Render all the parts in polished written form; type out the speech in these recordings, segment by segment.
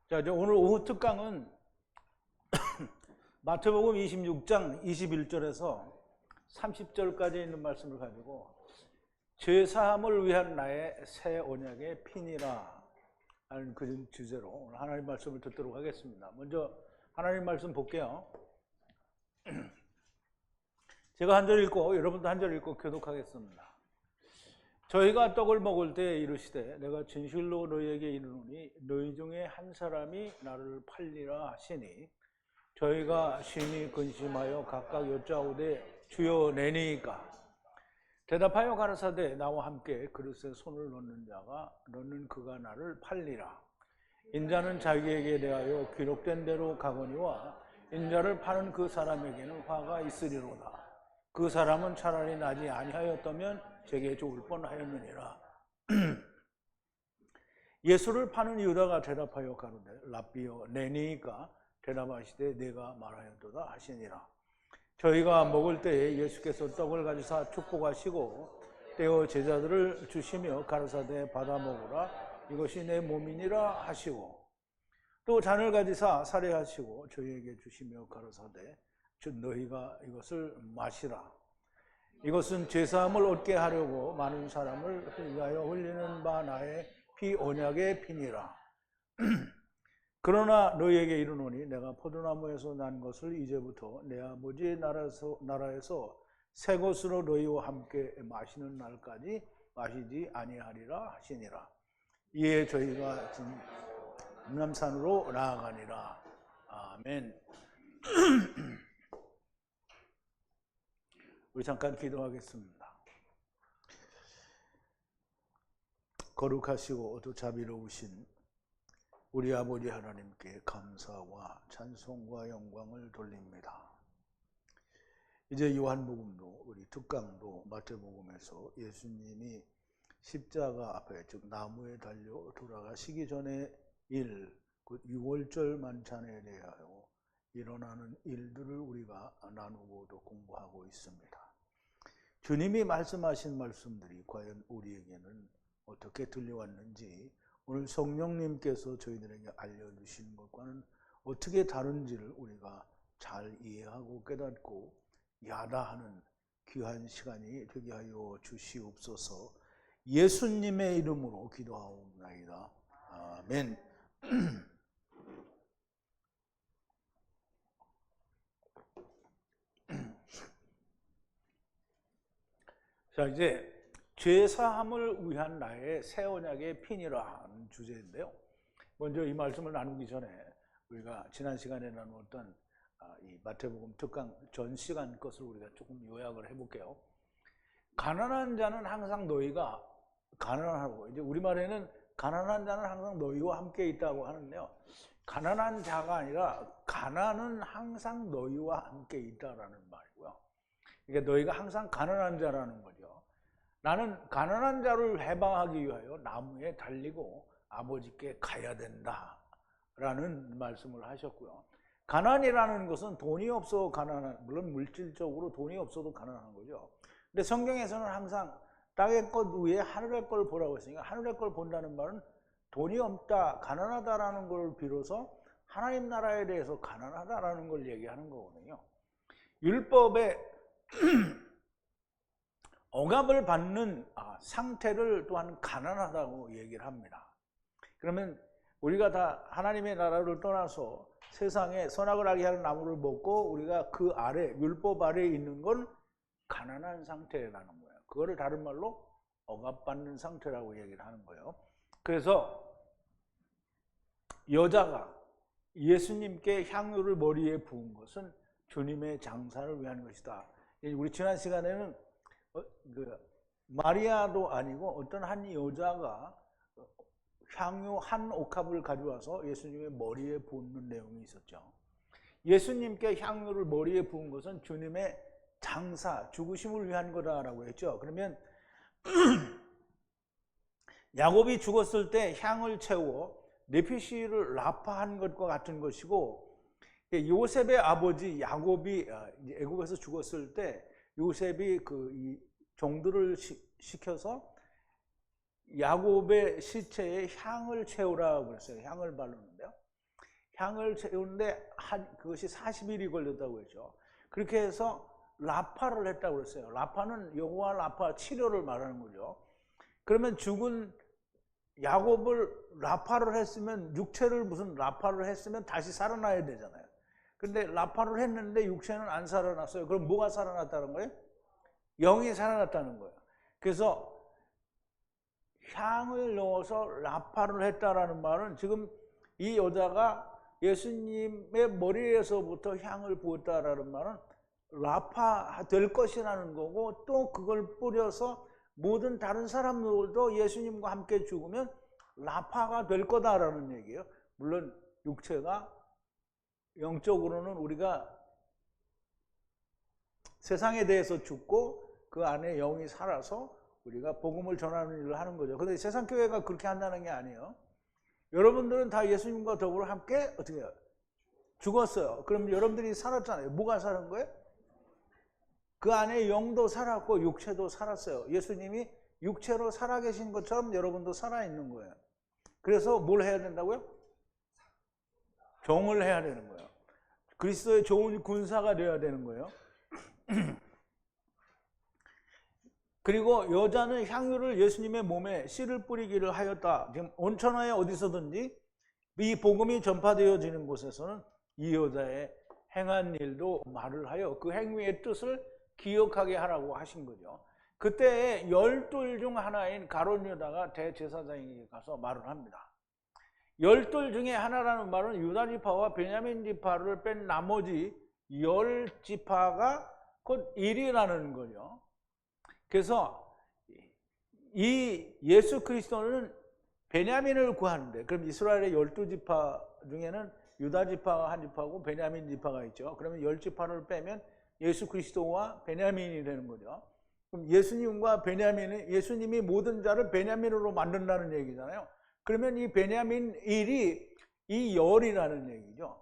자, 이제 오늘 오후 특강은 마태복음 26장 21절에서 30절까지 있는 말씀을 가지고 죄사함을 위한 나의 새 언약의 핀이라 하는 그 주제로 오늘 하나님 말씀을 듣도록 하겠습니다. 먼저 하나님 말씀 볼게요. 제가 한 절 읽고 여러분도 한 절 읽고 교독하겠습니다. 저희가 떡을 먹을 때 이르시되 내가 진실로 너희에게 이르노니 너희 중에 한 사람이 나를 팔리라 하시니 저희가 심히 근심하여 각각 여짜오되 주여 내니까 대답하여 가라사대 나와 함께 그릇에 손을 넣는 그가 나를 팔리라. 인자는 자기에게 대하여 기록된 대로 가거니와 인자를 파는 그 사람에게는 화가 있으리로다. 그 사람은 차라리 나지 아니하였다면 제게 죽을 뻔하였느니라. 예수를 파는 유다가 대답하여 가로되 랍비여 내니까 대답하시되 내가 말하였도다 하시니라. 저희가 먹을 때에 예수께서 떡을 가지사 축복하시고 떼어 제자들을 주시며 가르사대 받아 먹으라 이것이 내 몸이니라 하시고 또 잔을 가지사 살해하시고 저희에게 주시며 가르사대 너희가 이것을 마시라. 이것은 죄사함을 얻게 하려고 많은 사람을 위하여 흘리는 바 나의 피 언약의 피니라. 그러나 너희에게 이르노니 내가 포도나무에서 난 것을 이제부터 내 아버지의 나라에서 새 것으로 너희와 함께 마시는 날까지 마시지 아니하리라 하시니라. 이에 저희가 감람산으로 나아가니라. 아멘. 우리 잠깐 기도하겠습니다. 거룩하시고 또 자비로우신 우리 아버지 하나님께 감사와 찬송과 영광을 돌립니다. 이제 요한복음도 우리 특강도 마태복음에서 예수님이 십자가 앞에 즉 나무에 달려 돌아가시기 전에 일, 그 6월절 만찬에 대하여 일어나는 일들을 우리가 나누고 또 공부하고 있습니다. 주님이 말씀하신 말씀들이 과연 우리에게는 어떻게 들려왔는지 오늘 성령님께서 저희들에게 알려주신 것과는 어떻게 다른지를 우리가 잘 이해하고 깨닫고 야다하는 귀한 시간이 되게 하여 주시옵소서. 예수님의 이름으로 기도하옵나이다. 아멘. 자, 이제 죄사함을 위한 나의 새 언약의 핀이라 하는 주제인데요. 먼저 이 말씀을 나누기 전에 우리가 지난 시간에 나누었던 이 마태복음 특강 전 시간 것을 우리가 조금 요약을 해볼게요. 가난한 자는 항상 너희가 가난하고, 이제 우리말에는 가난한 자는 항상 너희와 함께 있다고 하는데요. 가난한 자가 아니라 가난은 항상 너희와 함께 있다라는 말이고요. 그러니까 너희가 항상 가난한 자라는 거죠. 나는 가난한 자를 해방하기 위하여 나무에 달리고 아버지께 가야 된다라는 말씀을 하셨고요. 가난이라는 것은 돈이 없어 가난한, 물론 물질적으로 돈이 없어도 가난한 거죠. 근데 성경에서는 항상 땅의 것 위에 하늘의 걸 보라고 했으니까 하늘의 걸 본다는 말은 돈이 없다, 가난하다라는 걸 비로소 하나님 나라에 대해서 가난하다라는 걸 얘기하는 거거든요. 율법에 억압을 받는 상태를 또한 가난하다고 얘기를 합니다. 그러면 우리가 다 하나님의 나라를 떠나서 세상에 선악을 하게 하는 나무를 먹고 우리가 그 아래, 율법 아래에 있는 건 가난한 상태라는 거예요. 그거를 다른 말로 억압받는 상태라고 얘기를 하는 거예요. 그래서 여자가 예수님께 향유를 머리에 부은 것은 주님의 장사를 위한 것이다. 우리 지난 시간에는 마리아도 아니고 어떤 한 여자가 향유 한 옥합을 가져와서 예수님의 머리에 붓는 내용이 있었죠. 예수님께 향유를 머리에 부은 것은 주님의 장사, 죽으심을 위한 거다라고 했죠. 그러면 야곱이 죽었을 때 향을 채워 네피시를 라파한 것과 같은 것이고, 요셉의 아버지 야곱이 애굽에서 죽었을 때 요셉이 이 종들을 시켜서 야곱의 시체에 향을 채우라고 그랬어요. 향을 바르는데요. 향을 채우는데 그것이 40일이 걸렸다고 했죠. 그렇게 해서 라파를 했다고 그랬어요. 라파는 여호와 라파, 치료를 말하는 거죠. 그러면 죽은 야곱을 라파를 했으면, 육체를 무슨 라파를 했으면 다시 살아나야 되잖아요. 근데 라파를 했는데 육체는 안 살아났어요. 그럼 뭐가 살아났다는 거예요? 영이 살아났다는 거예요. 그래서 향을 넣어서 라파를 했다라는 말은 지금 이 여자가 예수님의 머리에서부터 향을 부었다라는 말은 라파 될 것이라는 거고, 또 그걸 뿌려서 모든 다른 사람들도 예수님과 함께 죽으면 라파가 될 거다라는 얘기예요. 물론 육체가, 영적으로는 우리가 세상에 대해서 죽고 그 안에 영이 살아서 우리가 복음을 전하는 일을 하는 거죠. 그런데 세상 교회가 그렇게 한다는 게 아니에요. 여러분들은 다 예수님과 더불어 함께 어떻게 해요? 죽었어요. 그럼 여러분들이 살았잖아요. 뭐가 사는 거예요? 그 안에 영도 살았고 육체도 살았어요. 예수님이 육체로 살아계신 것처럼 여러분도 살아있는 거예요. 그래서 뭘 해야 된다고요? 종을 해야 되는 거예요. 그리스도의 좋은 군사가 되어야 되는 거예요. 그리고 여자는 향유를 예수님의 몸에 씨를 뿌리기를 하였다. 지금 온 천하에 어디서든지 이 복음이 전파되어지는 곳에서는 이 여자의 행한 일도 말을 하여 그 행위의 뜻을 기억하게 하라고 하신 거죠. 그때 12 중 하나인 가룟 유다가 대제사장에게 가서 말을 합니다. 12 중에 하나라는 말은 유다 지파와 베냐민 지파를 뺀 나머지 10지파가 곧 1이라는 거죠. 그래서 이 예수 그리스도는 베냐민을 구하는데, 그럼 이스라엘의 12지파 중에는 유다 지파가 한 지파고 베냐민 지파가 있죠. 그러면 10지파를 빼면 예수 그리스도와 베냐민이 되는 거죠. 그럼 예수님과 베냐민이, 예수님이 모든 자를 베냐민으로 만든다는 얘기잖아요. 그러면 이 베냐민 1이 이 열이라는 얘기죠.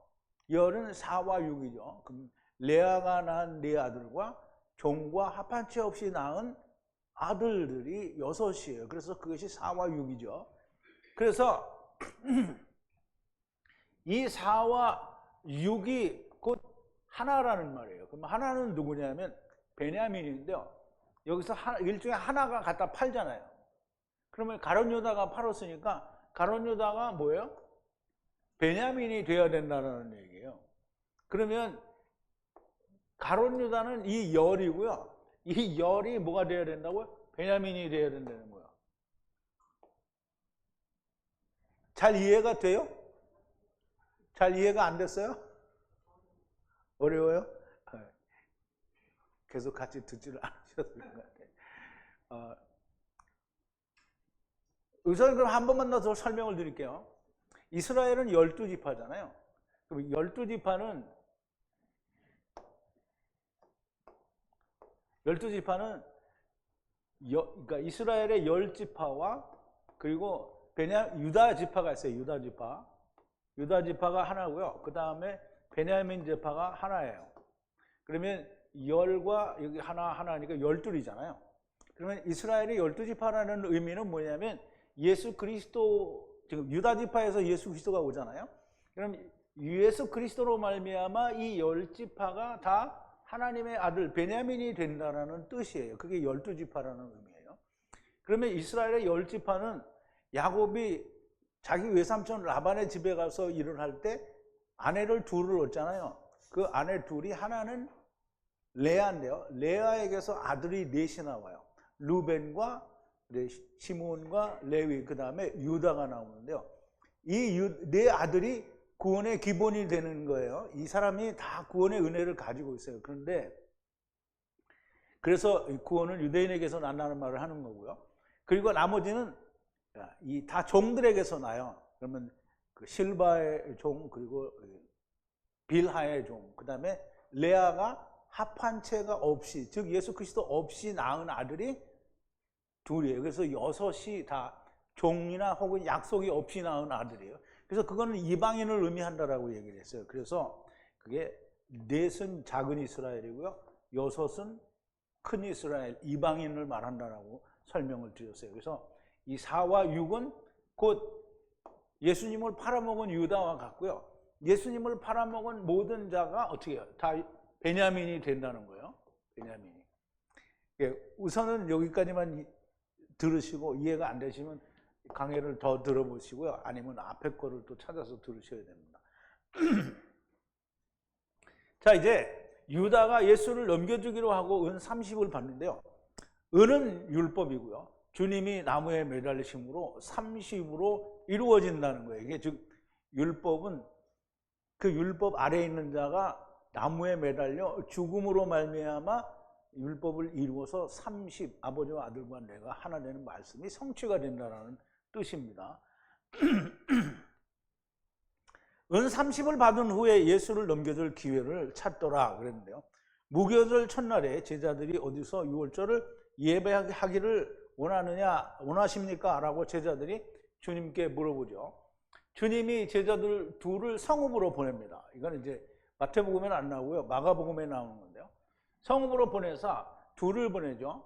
열은 4와 6이죠. 그럼 레아가 낳은 네 아들과 종과 합한 채 없이 낳은 아들들이 6이에요. 그래서 그것이 4와 6이죠. 그래서 이 4와 6이 곧 하나라는 말이에요. 그럼 하나는 누구냐면 베냐민인데요. 여기서 일종의 하나가 갖다 팔잖아요. 그러면 가룟 유다가 팔았으니까 가룟 유다가 뭐예요? 베냐민이 되어야 된다는 얘기예요. 그러면 가룟 유다는 이 열이고요. 이 열이 뭐가 되어야 된다고요? 베냐민이 되어야 된다는 거예요. 잘 이해가 돼요? 잘 이해가 안 됐어요? 어려워요? 계속 같이 듣지를 않으셔서 그런 것 같아요. 우선 그럼 한 번만 더 설명을 드릴게요. 이스라엘은 12지파잖아요. 그럼 12지파는 그러니까 이스라엘의 10지파와 그리고 유다 지파가 있어요. 유다 지파. 유다 지파가 하나고요. 그 다음에 베냐민 지파가 하나예요. 그러면 열과 여기 하나니까 12이잖아요. 그러면 이스라엘의 12지파라는 의미는 뭐냐면 예수 그리스도, 지금 유다 지파에서 예수 그리스도가 오잖아요. 그럼 예수 그리스도로 말미암아 이 10지파가 다 하나님의 아들 베냐민이 된다라는 뜻이에요. 그게 12지파라는 의미예요. 그러면 이스라엘의 10지파는 야곱이 자기 외삼촌 라반의 집에 가서 일을 할 때 아내를 둘을 얻잖아요. 그 아내 둘이 하나는 레아인데요. 레아에게서 아들이 넷이 나와요. 루벤과 시몬과 레위, 그 다음에 유다가 나오는데요. 이 네 아들이 구원의 기본이 되는 거예요. 이 사람이 다 구원의 은혜를 가지고 있어요. 그런데 그래서 구원은 유대인에게서 난다는 말을 하는 거고요. 그리고 나머지는 다 종들에게서 나요. 그러면 그 실바의 종, 그리고 빌하의 종, 그 다음에 레아가 합한 채가 없이, 즉 예수 그리스도 없이 낳은 아들이 둘이에요. 그래서 6이 다 종이나 혹은 약속이 없이 낳은 아들이에요. 그래서 그거는 이방인을 의미한다라고 얘기를 했어요. 그래서 그게 4은 작은 이스라엘이고요. 6은 큰 이스라엘, 이방인을 말한다라고 설명을 드렸어요. 그래서 이 4와 6은 곧 예수님을 팔아먹은 유다와 같고요. 예수님을 팔아먹은 모든 자가 어떻게 해요? 다 베냐민이 된다는 거예요. 베냐민이. 우선은 여기까지만 들으시고 이해가 안 되시면 강의를 더 들어보시고요. 아니면 앞에 거를 또 찾아서 들으셔야 됩니다. 자, 이제 유다가 예수를 넘겨주기로 하고 은 30을 받는데요. 은은 율법이고요. 주님이 나무에 매달리심으로 30으로 이루어진다는 거예요. 이게 즉 율법은 그 율법 아래에 있는 자가 나무에 매달려 죽음으로 말미암아 율법을 이루어서 30 아버지와 아들과 내가 하나 되는 말씀이 성취가 된다는 뜻입니다. 은 30을 받은 후에 예수를 넘겨줄 기회를 찾더라 그랬는데요. 무교절 첫날에 제자들이 어디서 유월절을 예배하기를 원하십니까? 라고 제자들이 주님께 물어보죠. 주님이 제자들 둘을 성읍으로 보냅니다. 이건 이제 마태복음에는 안 나오고요. 마가복음에 나오는 건데요. 성읍으로 보내서 둘을 보내죠.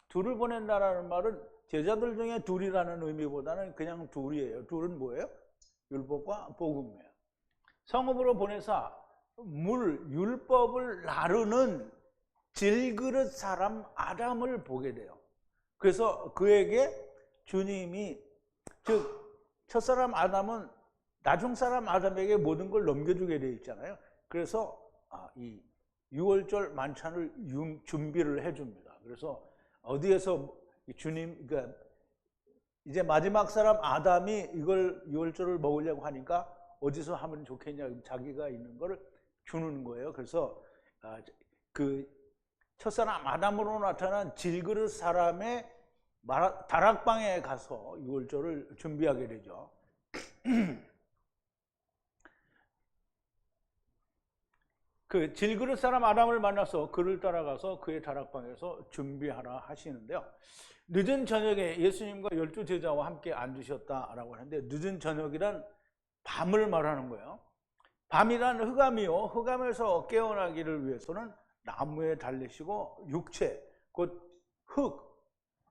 둘을 보낸다라는 말은 제자들 중에 둘이라는 의미보다는 그냥 둘이에요. 둘은 뭐예요? 율법과 복음이에요. 성읍으로 보내서 율법을 나르는 질그릇 사람 아담을 보게 돼요. 그래서 그에게 주님이, 즉 첫사람 아담은 나중 사람 아담에게 모든 걸 넘겨주게 되어 있잖아요. 그래서 이 유월절 만찬을 준비를 해줍니다. 그래서 어디에서 주님, 그러니까 이제 마지막 사람 아담이 이걸 유월절을 먹으려고 하니까 어디서 하면 좋겠냐, 자기가 있는 걸 주는 거예요. 그래서 그 첫사람 아담으로 나타난 질그릇 사람의 다락방에 가서 유월절을 준비하게 되죠. 그 질그릇 사람 아담을 만나서 그를 따라가서 그의 다락방에서 준비하라 하시는데요. 늦은 저녁에 예수님과 12제자와 함께 앉으셨다라고 하는데, 늦은 저녁이란 밤을 말하는 거예요. 밤이란 흑암이요, 흑암에서 깨어나기를 위해서는 나무에 달리시고 육체, 곧 흙,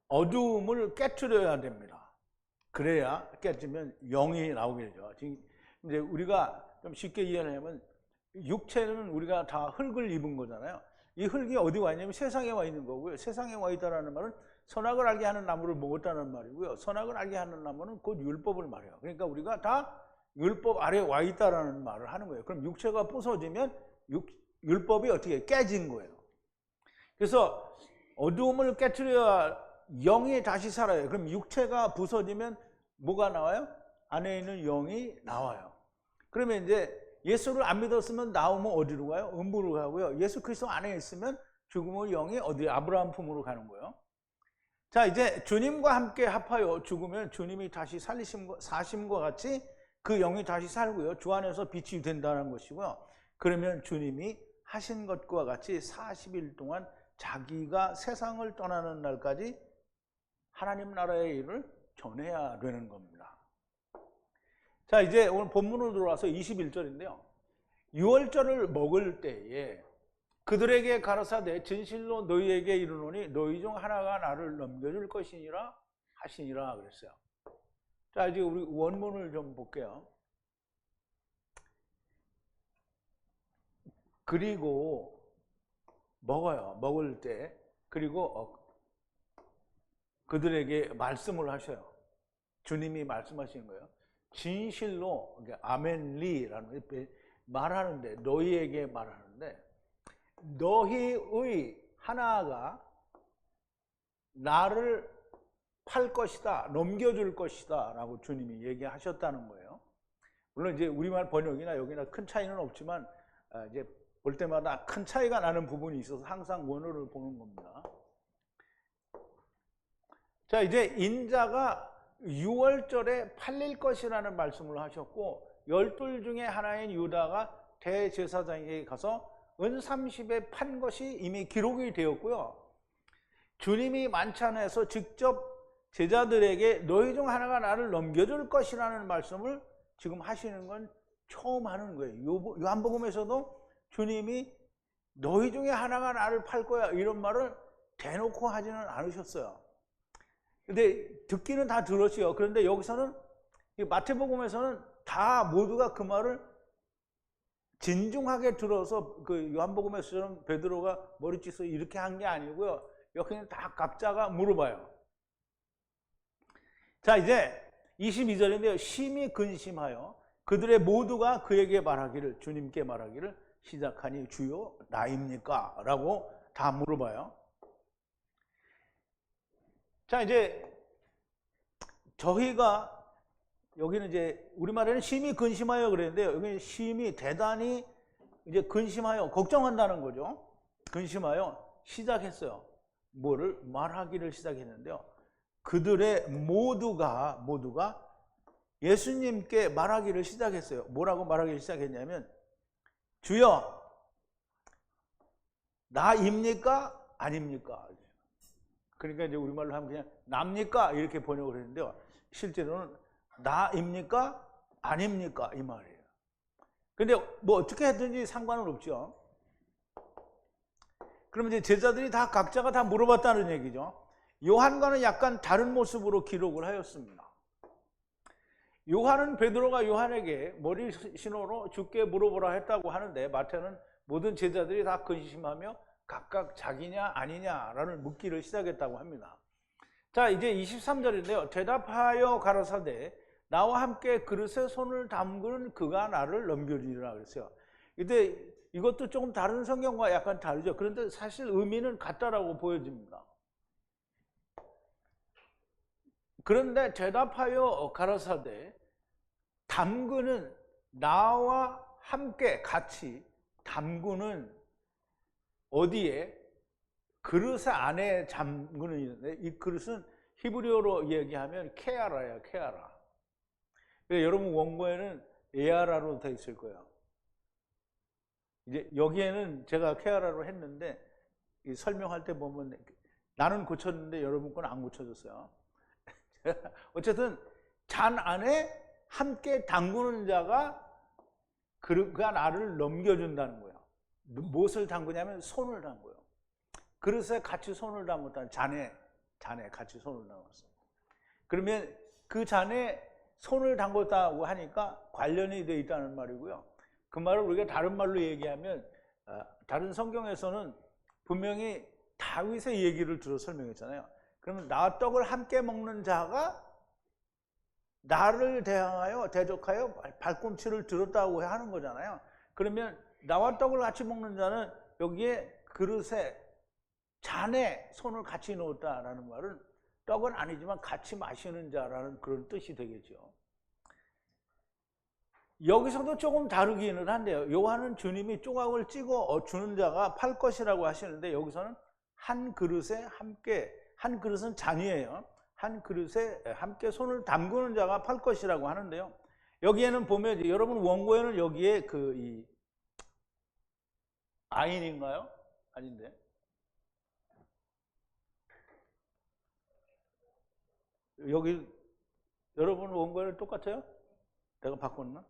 어두움을 깨트려야 됩니다. 그래야 깨지면 영이 나오게 되죠. 지금 이제 우리가 좀 쉽게 이해하려면 육체는 우리가 다 흙을 입은 거잖아요. 이 흙이 어디 와 있냐면 세상에 와 있는 거고요. 세상에 와 있다는 말은 선악을 알게 하는 나무를 먹었다는 말이고요. 선악을 알게 하는 나무는 곧 율법을 말해요. 그러니까 우리가 다 율법 아래에 와 있다는 말을 하는 거예요. 그럼 육체가 부서지면 율법이 어떻게 깨진 거예요. 그래서 어두움을 깨트려야 영이 다시 살아요. 그럼 육체가 부서지면 뭐가 나와요? 안에 있는 영이 나와요. 그러면 이제 예수를 안 믿었으면 나오면 어디로 가요? 음부로 가고요. 예수 그리스도 안에 있으면 죽음의 영이 어디? 아브라함 품으로 가는 거예요. 자, 이제 주님과 함께 합하여 죽으면 주님이 다시 사심과 같이 그 영이 다시 살고요. 주 안에서 빛이 된다는 것이고요. 그러면 주님이 하신 것과 같이 40일 동안 자기가 세상을 떠나는 날까지 하나님 나라의 일을 전해야 되는 겁니다. 자, 이제 오늘 본문으로 들어와서 21절인데요. 유월절을 먹을 때에 그들에게 가라사대 진실로 너희에게 이르노니 너희 중 하나가 나를 넘겨줄 것이니라 하시니라 그랬어요. 자, 이제 우리 원문을 좀 볼게요. 그리고 먹어요. 먹을 때. 그리고 그들에게 말씀을 하셔요. 주님이 말씀하시는 거예요. 진실로, 아멘리라는 말하는데, 너희에게 말하는데, 너희의 하나가 나를 팔 것이다, 넘겨줄 것이다 라고 주님이 얘기하셨다는 거예요. 물론 이제 우리말 번역이나 여기나 큰 차이는 없지만 이제 볼 때마다 큰 차이가 나는 부분이 있어서 항상 원어를 보는 겁니다. 자, 이제 인자가 유월절에 팔릴 것이라는 말씀을 하셨고, 12 중에 하나인 유다가 대제사장에게 가서 은 30에 판 것이 이미 기록이 되었고요. 주님이 만찬에서 직접 제자들에게 너희 중 하나가 나를 넘겨줄 것이라는 말씀을 지금 하시는 건 처음 하는 거예요. 요한복음에서도 주님이 너희 중에 하나가 나를 팔 거야 이런 말을 대놓고 하지는 않으셨어요. 근데 듣기는 다 들었어요. 그런데 여기서는 마태복음에서는 다 모두가 그 말을 진중하게 들어서 그 요한복음에서처럼 베드로가 머리짓을 이렇게 한 게 아니고요. 여기는 다 각자가 물어봐요. 자, 이제 22절인데요. 심히 근심하여 그들의 모두가 그에게 말하기를, 주님께 말하기를 시작하니 주여 나입니까? 라고 다 물어봐요. 자, 이제 저희가 여기는 이제 우리말에는 심히 근심하여 그랬는데요. 여기는 심히 대단히 이제 근심하여 걱정한다는 거죠. 근심하여 시작했어요. 뭐를? 말하기를 시작했는데요. 그들의 모두가 예수님께 말하기를 시작했어요. 뭐라고 말하기를 시작했냐면 주여 나입니까? 아닙니까? 그러니까 이제 우리말로 하면 그냥 납니까? 이렇게 번역을 했는데요. 실제로는 나입니까? 아닙니까? 이 말이에요. 근데 뭐 어떻게 했든지 상관은 없죠. 그러면 이제 제자들이 다 각자가 다 물어봤다는 얘기죠. 요한과는 약간 다른 모습으로 기록을 하였습니다. 요한은 베드로가 요한에게 머리 신호로 주께 물어보라 했다고 하는데 마태는 모든 제자들이 다 근심하며 각각 자기냐 아니냐라는 묻기를 시작했다고 합니다. 자, 이제 23절인데요. 대답하여 가라사대 나와 함께 그릇에 손을 담그는 그가 나를 넘겨주리라 그랬어요. 근데 이것도 조금 다른 성경과 약간 다르죠. 그런데 사실 의미는 같다라고 보여집니다. 그런데 대답하여 가라사대 담그는 나와 함께 같이 담그는 어디에? 그릇 안에 담그는 있는데 이 그릇은 히브리어로 얘기하면 케아라예요. 케아라. 여러분 원고에는 에아라로 되어 있을 거예요. 이제 여기에는 제가 케아라로 했는데 설명할 때 보면 나는 고쳤는데 여러분 건 안 고쳐졌어요. 어쨌든 잔 안에 함께 담그는 자가 그가 나를 넘겨준다는 거예요. 무엇을 담그냐면 손을 담궈요. 그릇에 같이 손을 담았다는 잔에 같이 손을 담았어요. 그러면 그 잔에 손을 담궜다고 하니까 관련이 되어 있다는 말이고요. 그 말을 우리가 다른 말로 얘기하면 다른 성경에서는 분명히 다윗의 얘기를 들어 설명했잖아요. 그러면 나와 떡을 함께 먹는 자가 나를 대적하여 발꿈치를 들었다고 하는 거잖아요. 그러면 나와 떡을 같이 먹는 자는 여기에 그릇에 잔에 손을 같이 넣었다라는 말은 떡은 아니지만 같이 마시는 자라는 그런 뜻이 되겠죠. 여기서도 조금 다르기는 한데요. 요한은 주님이 조각을 찍어 주는 자가 팔 것이라고 하시는데 여기서는 한 그릇에 함께, 한 그릇은 잔이에요. 한 그릇에 함께 손을 담그는 자가 팔 것이라고 하는데요. 여기에는 보면 여러분 원고에는 여기에 이 아인인가요? 아닌데. 여기 여러분 원고에는 똑같아요? 내가 바꿨나?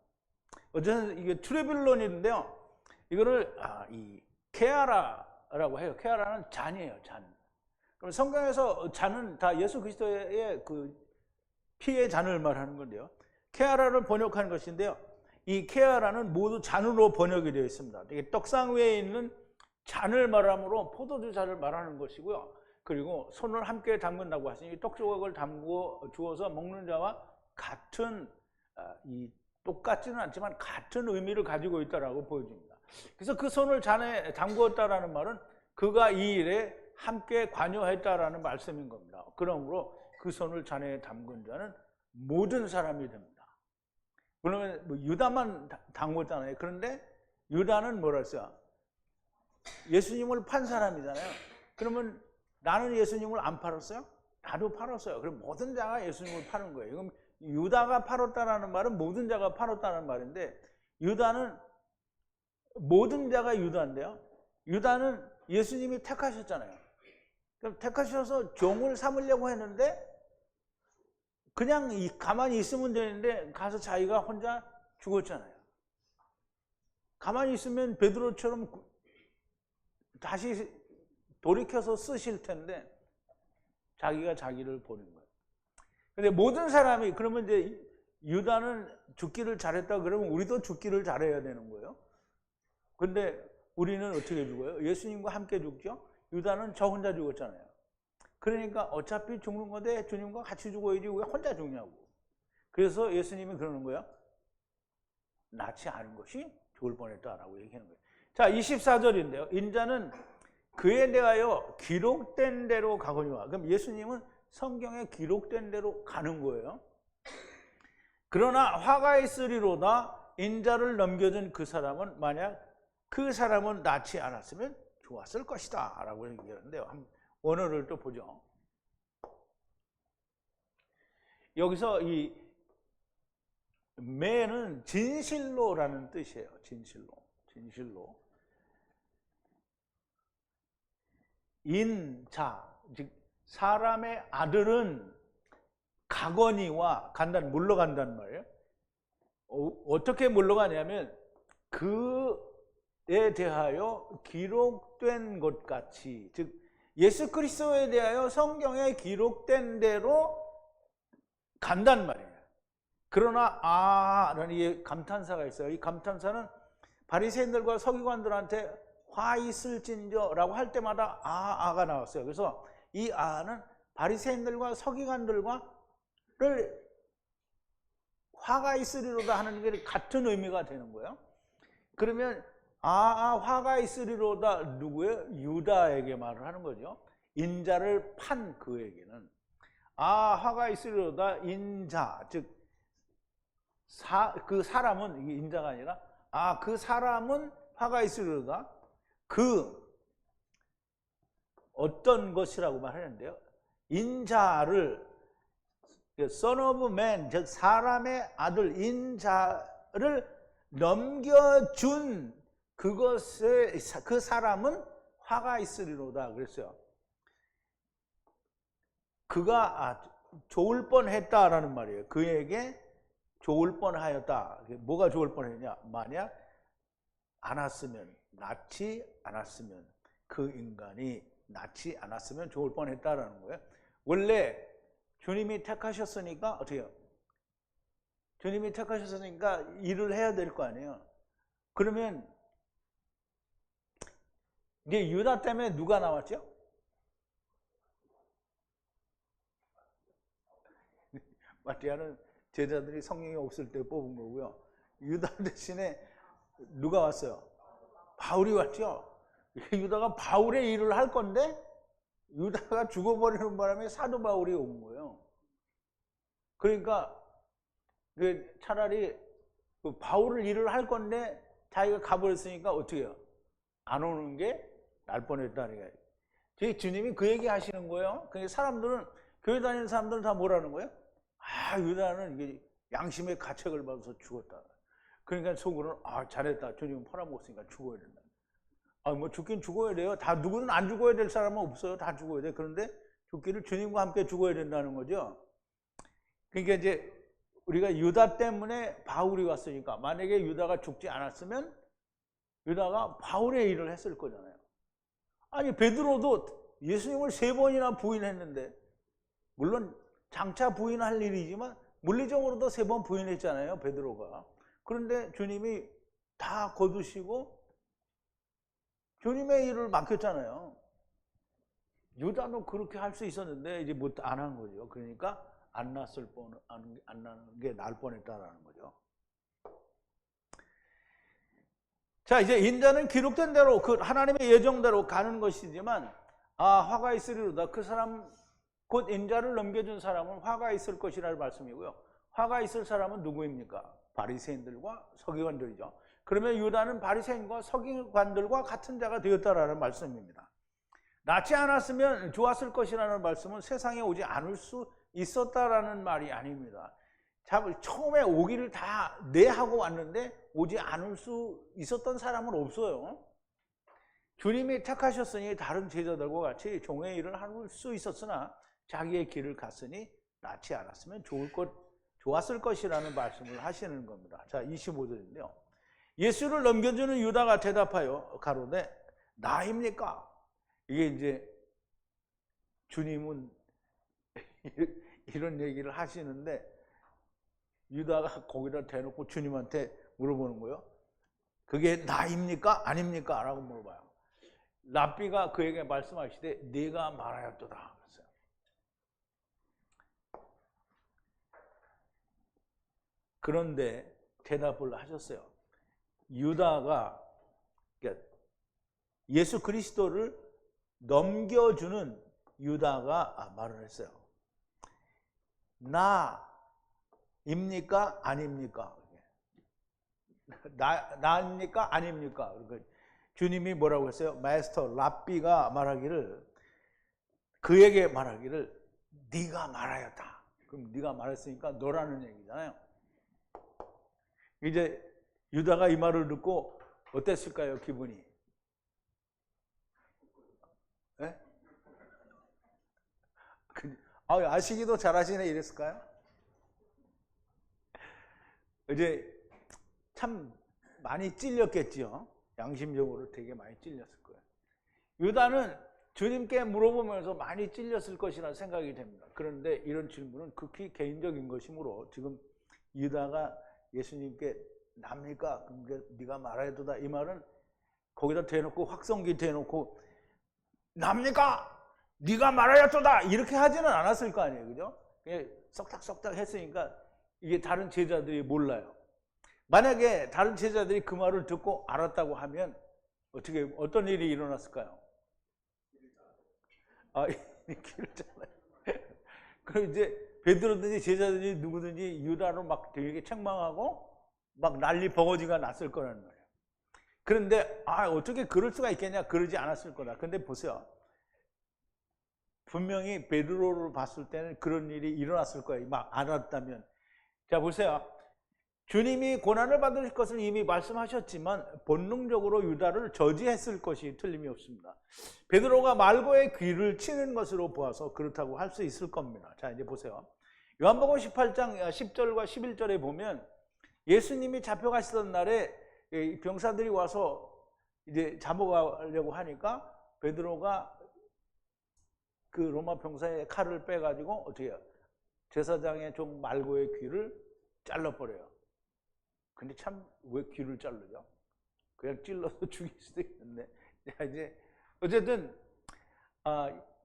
어쨌든 이게 트레빌론인데요. 이거를 이 케아라라고 해요. 케아라는 잔이에요, 잔. 그럼 성경에서 잔은 다 예수 그리스도의 그 피의 잔을 말하는 건데요. 케아라를 번역하는 것인데요. 이 케아라는 모두 잔으로 번역이 되어 있습니다. 이게 떡상 위에 있는 잔을 말하므로 포도주 잔을 말하는 것이고요. 그리고 손을 함께 담근다고 하시니 떡 조각을 담고 주어서 먹는 자와 같은 똑같지는 않지만 같은 의미를 가지고 있다라고 보여집니다. 그래서 그 손을 잔에 담그었다라는 말은 그가 이 일에 함께 관여했다라는 말씀인 겁니다. 그러므로 그 손을 잔에 담근 자는 모든 사람이 됩니다. 그러면 유다만 담궜잖아요. 그런데 유다는 뭐라 했어요? 예수님을 판 사람이잖아요. 그러면 나는 예수님을 안 팔았어요? 나도 팔았어요. 그럼 모든 자가 예수님을 파는 거예요. 그럼 유다가 팔았다라는 말은 모든 자가 팔았다는 말인데 유다는 모든 자가 유다인데요. 유다는 예수님이 택하셨잖아요. 그럼 택하셔서 종을 삼으려고 했는데 그냥 가만히 있으면 되는데 가서 자기가 혼자 죽었잖아요. 가만히 있으면 베드로처럼 다시 돌이켜서 쓰실 텐데 자기가 자기를 버린 거예요. 근데 모든 사람이 그러면 이제 유다는 죽기를 잘했다 그러면 우리도 죽기를 잘해야 되는 거예요. 근데 우리는 어떻게 죽어요? 예수님과 함께 죽죠? 유다는 저 혼자 죽었잖아요. 그러니까 어차피 죽는 건데 주님과 같이 죽어야지 왜 혼자 죽냐고. 그래서 예수님이 그러는 거예요. 낫지 않은 것이 좋을 뻔했다라고 얘기하는 거예요. 자, 24절인데요. 인자는 그에 대하여 기록된 대로 가거니와. 그럼 예수님은 성경에 기록된 대로 가는 거예요. 그러나 화가 있으리로다 인자를 넘겨준 그 사람은 만약 그 사람은 낫지 않았으면 좋았을 것이다 라고 얘기하는데요. 원어를 또 보죠. 여기서 이 매는 진실로라는 뜻이에요. 진실로. 인자, 즉 사람의 아들은 가거니와 간단, 물러간단 말이에요. 어떻게 물러가냐면 그에 대하여 기록된 것 같이, 즉 예수 그리스도에 대하여 성경에 기록된 대로 간단 말이에요. 그러나 라는 이 감탄사가 있어요. 이 감탄사는 바리새인들과 서기관들한테 화 있을진저라고 할 때마다 아가 나왔어요. 그래서 이 아는 바리새인들과 서기관들과를 화가 있으리로다 하는 게 같은 의미가 되는 거예요. 그러면 화가 있으리로다 누구예요? 유다에게 말을 하는 거죠. 인자를 판 그에게는 화가 있으리로다 인자, 즉 그 사람은, 이게 인자가 아니라 그 사람은 화가 있으리로다 그 어떤 것이라고 말하는데요. 인자를 Son of Man, 즉 사람의 아들 인자를 넘겨준 그것에 그 사람은 화가 있으리로다 그랬어요. 그가 좋을 뻔했다라는 말이에요. 그에게 좋을 뻔하였다. 뭐가 좋을 뻔했냐? 만약 낫지 않았으면 그 인간이 낫지 않았으면 좋을 뻔했다라는 거예요. 원래 주님이 택하셨으니까 어떻게 해요? 주님이 택하셨으니까 일을 해야 될 거 아니에요. 그러면 이제 유다 때문에 누가 나왔죠? 마티아는 제자들이 성령이 없을 때 뽑은 거고요. 유다 대신에 누가 왔어요? 바울이 왔죠. 유다가 바울의 일을 할 건데 유다가 죽어버리는 바람에 사도 바울이 온 거예요. 그러니까 차라리 바울을 일을 할 건데 자기가 가버렸으니까 어떻게 해요? 안 오는 게 날 뻔했다는 게. 주님이 그 얘기 하시는 거예요. 그러니까 사람들은, 교회 다니는 사람들은 다 뭐라는 거예요? 유다는 이게 양심의 가책을 받아서 죽었다. 그러니까 속으로는 잘했다. 주님은 팔아먹었으니까 죽어야 된다. 뭐 죽긴 죽어야 돼요. 다 누구는 안 죽어야 될 사람은 없어요. 다 죽어야 돼. 그런데 죽기를 주님과 함께 죽어야 된다는 거죠. 그러니까 이제 우리가 유다 때문에 바울이 왔으니까 만약에 유다가 죽지 않았으면 유다가 바울의 일을 했을 거잖아요. 아니 베드로도 예수님을 3번이나 부인했는데, 물론 장차 부인할 일이지만 물리적으로도 3번 부인했잖아요, 베드로가. 그런데 주님이 다 거두시고 주님의 일을 맡겼잖아요. 유다도 그렇게 할 수 있었는데 이제 못 안 한 거죠. 그러니까 안 나는 게 나을 뻔했다라는 거죠. 자, 이제 인자는 기록된 대로 그 하나님의 예정대로 가는 것이지만 화가 있으리로다. 그 사람 곧 인자를 넘겨준 사람은 화가 있을 것이라는 말씀이고요. 화가 있을 사람은 누구입니까? 바리새인들과 서기관들이죠. 그러면 유다는 바리새인과 서기관들과 같은 자가 되었다라는 말씀입니다. 낫지 않았으면 좋았을 것이라는 말씀은 세상에 오지 않을 수 있었다라는 말이 아닙니다. 처음에 오기를 다 하고 왔는데 오지 않을 수 있었던 사람은 없어요. 주님이 택하셨으니 다른 제자들과 같이 종의 일을 할 수 있었으나 자기의 길을 갔으니 낫지 않았으면 좋았을 것이라는 말씀을 하시는 겁니다. 자, 25절인데요. 예수를 넘겨주는 유다가 대답하여 가로되 나입니까? 이게 이제 주님은 이런 얘기를 하시는데 유다가 거기다 대놓고 주님한테 물어보는 거예요. 그게 나입니까? 아닙니까? 라고 물어봐요. 랍비가 그에게 말씀하시되 네가 말하였도다. 그랬어요. 그런데 대답을 하셨어요. 유다가, 그러니까 예수 그리스도를 넘겨주는 유다가 말을 했어요. 나입니까? 아닙니까? 나입니까? 아닙니까? 주님이 뭐라고 했어요? 마스터 랍비가 말하기를, 그에게 말하기를 네가 말하였다. 그럼 네가 말했으니까 너라는 얘기잖아요. 이제 유다가 이 말을 듣고 어땠을까요? 기분이? 네? 아시기도 잘하시네 이랬을까요? 이제 참 많이 찔렸겠지요. 양심적으로 되게 많이 찔렸을 거예요. 유다는 주님께 물어보면서 많이 찔렸을 것이라 생각이 됩니다. 그런데 이런 질문은 극히 개인적인 것이므로 지금 유다가 예수님께 납니까? 네가 말해도다 이 말은 거기다 대놓고 확성기 대놓고 납니까? 네가 말하였도다 이렇게 하지는 않았을 거 아니에요, 그죠? 그냥 썩닥썩닥 했으니까 이게 다른 제자들이 몰라요. 만약에 다른 제자들이 그 말을 듣고 알았다고 하면 어떤 일이 일어났을까요? 길을 잘라요. 그럼 이제 베드로든지 제자든지 누구든지 유다로 막 되게 책망하고 막 난리 버거지가 났을 거라는 거예요. 그런데 어떻게 그럴 수가 있겠냐? 그러지 않았을 거다. 근데 보세요. 분명히 베드로를 봤을 때는 그런 일이 일어났을 거예요. 막 알았다면. 자, 보세요. 주님이 고난을 받으실 것을 이미 말씀하셨지만 본능적으로 유다를 저지했을 것이 틀림이 없습니다. 베드로가 말고의 귀를 치는 것으로 보아서 그렇다고 할 수 있을 겁니다. 자, 이제 보세요. 요한복음 18장 10절과 11절에 보면 예수님이 잡혀가시던 날에 병사들이 와서 이제 잡아가려고 하니까 베드로가 그 로마 병사의 칼을 빼가지고 어떻게 해요? 제사장의 종 말고의 귀를 잘라버려요. 근데 참 왜 귀를 자르죠? 그냥 찔러서 죽일 수도 있는데. 자, 이제 어쨌든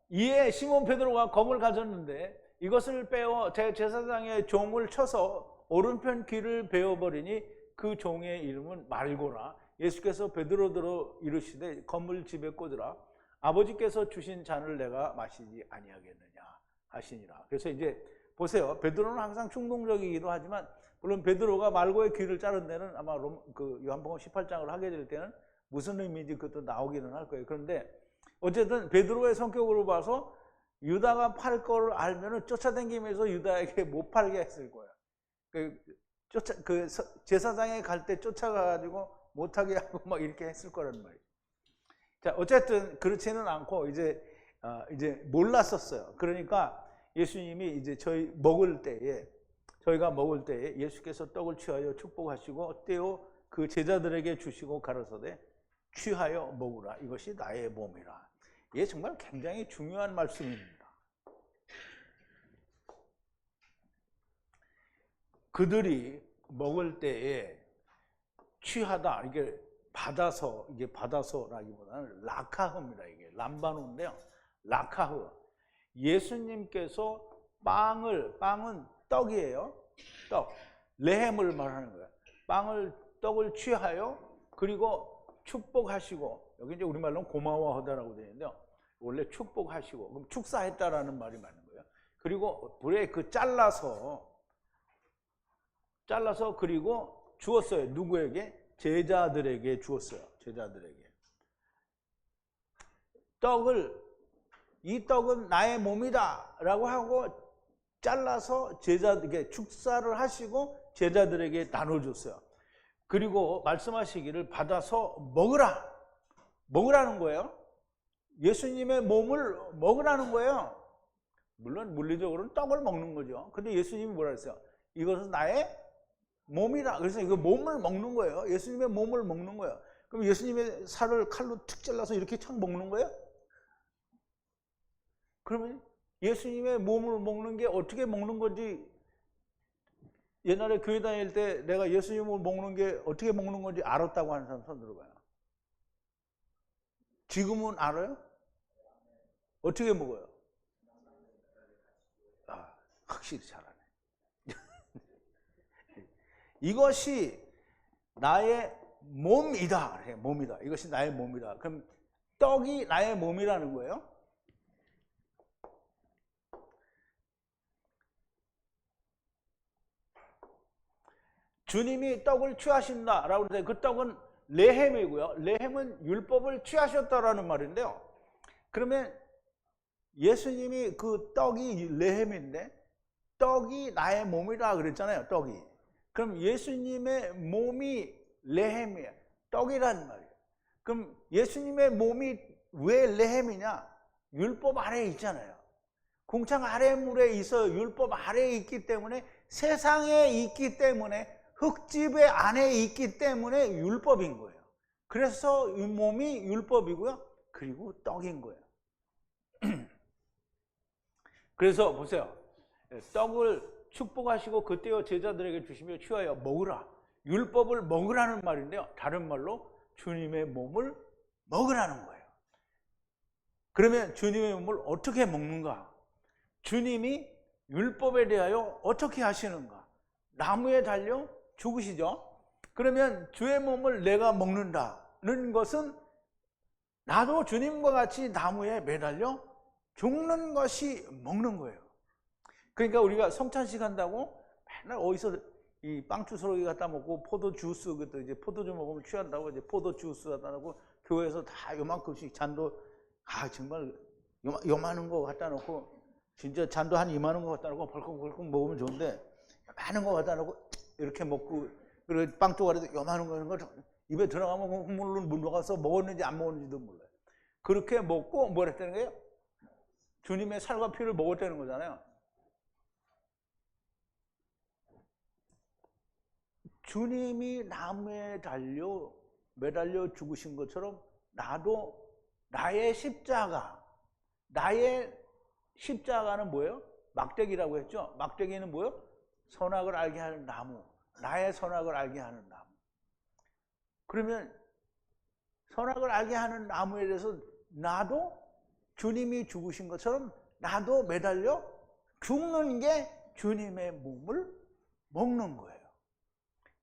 이에 시몬 베드로가 검을 가졌는데 이것을 빼어 제사장의 종을 쳐서 오른편 귀를 베어버리니 그 종의 이름은 말고라. 예수께서 베드로더러 이르시되 검을 집에 꽂으라. 아버지께서 주신 잔을 내가 마시지 아니하겠느냐 하시니라. 그래서 이제 보세요. 베드로는 항상 충동적이기도 하지만 물론 베드로가 말고의 귀를 자른 데는 아마 요한복음 18장을 하게 될 때는 무슨 의미인지 그것도 나오기는 할 거예요. 그런데 어쨌든 베드로의 성격으로 봐서 유다가 팔 거를 알면은 쫓아다니면서 유다에게 못 팔게 했을 거예요. 제사장에 갈 때 쫓아가가지고 못하게 하고 막 이렇게 했을 거란 말이에요. 자, 어쨌든 그렇지는 않고 이제 몰랐었어요. 그러니까 예수님이 이제 저희가 먹을 때에 예수께서 떡을 취하여 축복하시고 떼어 그 제자들에게 주시고 가라사대 취하여 먹으라. 이것이 나의 몸이라. 이게 정말 굉장히 중요한 말씀입니다. 그들이 먹을 때에 취하다. 이게 받아서라기보다는 라카흐입니다. 이게 람바노인데요. 라카흐. 예수님께서 빵은 떡이에요. 떡. 레헴을 말하는 거예요. 떡을 취하여 그리고 축복하시고, 여기 이제 우리말로는 고마워하다라고 되어 있는데요. 원래 축복하시고, 그럼 축사했다라는 말이 맞는 거예요. 그리고 불에 잘라서 그리고 주었어요. 누구에게? 제자들에게 주었어요. 제자들에게. 이 떡은 나의 몸이다 라고 하고 잘라서 제자들에게 축사를 하시고 제자들에게 나눠줬어요. 그리고 말씀하시기를 받아서 먹으라는 거예요. 예수님의 몸을 먹으라는 거예요. 물론 물리적으로는 떡을 먹는 거죠. 근데 예수님이 뭐라 했어요? 이것은 나의 몸이라. 그래서 이거 몸을 먹는 거예요. 예수님의 몸을 먹는 거예요. 그럼 예수님의 살을 칼로 툭 잘라서 이렇게 착 먹는 거예요? 그러면 예수님의 몸을 먹는 게 어떻게 먹는 건지 옛날에 교회 다닐 때 내가 예수님을 먹는 게 어떻게 먹는 건지 알았다고 하는 사람 손 들어봐요. 지금은 알아요? 어떻게 먹어요? 아, 확실히 잘하네. 이것이 나의 몸이다. 몸이다. 이것이 나의 몸이다. 그럼 떡이 나의 몸이라는 거예요. 주님이 떡을 취하신다라고 하는데 그 떡은 레헴이고요. 레헴은 율법을 취하셨다라는 말인데요. 그러면 예수님이 그 떡이 레헴인데 떡이 나의 몸이라 그랬잖아요. 떡이. 그럼 예수님의 몸이 레헴이에요. 떡이라는 말이에요. 그럼 예수님의 몸이 왜 레헴이냐? 율법 아래에 있잖아요. 궁창 아래물에 있어 율법 아래에 있기 때문에 세상에 있기 때문에 흙집의 안에 있기 때문에 율법인 거예요. 그래서 이 몸이 율법이고요. 그리고 떡인 거예요. 그래서 보세요. 떡을 축복하시고 그때여 제자들에게 주시며 취하여 먹으라. 율법을 먹으라는 말인데요. 다른 말로 주님의 몸을 먹으라는 거예요. 그러면 주님의 몸을 어떻게 먹는가? 주님이 율법에 대하여 어떻게 하시는가? 나무에 달려 죽으시죠. 그러면 주의 몸을 내가 먹는다는 것은 나도 주님과 같이 나무에 매달려 죽는 것이 먹는 거예요. 그러니까 우리가 성찬식 한다고 맨날 어디서 이 빵 주스러기 갖다 먹고 포도 주스, 그때 이제 포도주 먹으면 취한다고 이제 포도 주스 갖다 놓고 교회에서 다 요만큼씩 잔도 정말 요만한 거 갖다 놓고 진짜 잔도 한 이만한 거 갖다 놓고 벌컥벌컥 먹으면 좋은데 많은 거 갖다 놓고 이렇게 먹고 그리고 빵 쪼가리도 요만한 거 입에 들어가면 물론 물러가서 먹었는지 안 먹었는지도 몰라요. 그렇게 먹고 뭘 했다는 거예요? 주님의 살과 피를 먹었다는 거잖아요. 주님이 나무에 매달려 죽으신 것처럼 나도 나의 십자가는 뭐예요? 막대기라고 했죠? 막대기는 뭐예요? 선악을 알게 하는 나무. 나의 선악을 알게 하는 나무. 그러면 선악을 알게 하는 나무에 대해서 나도 주님이 죽으신 것처럼 나도 매달려 죽는 게 주님의 몸을 먹는 거예요.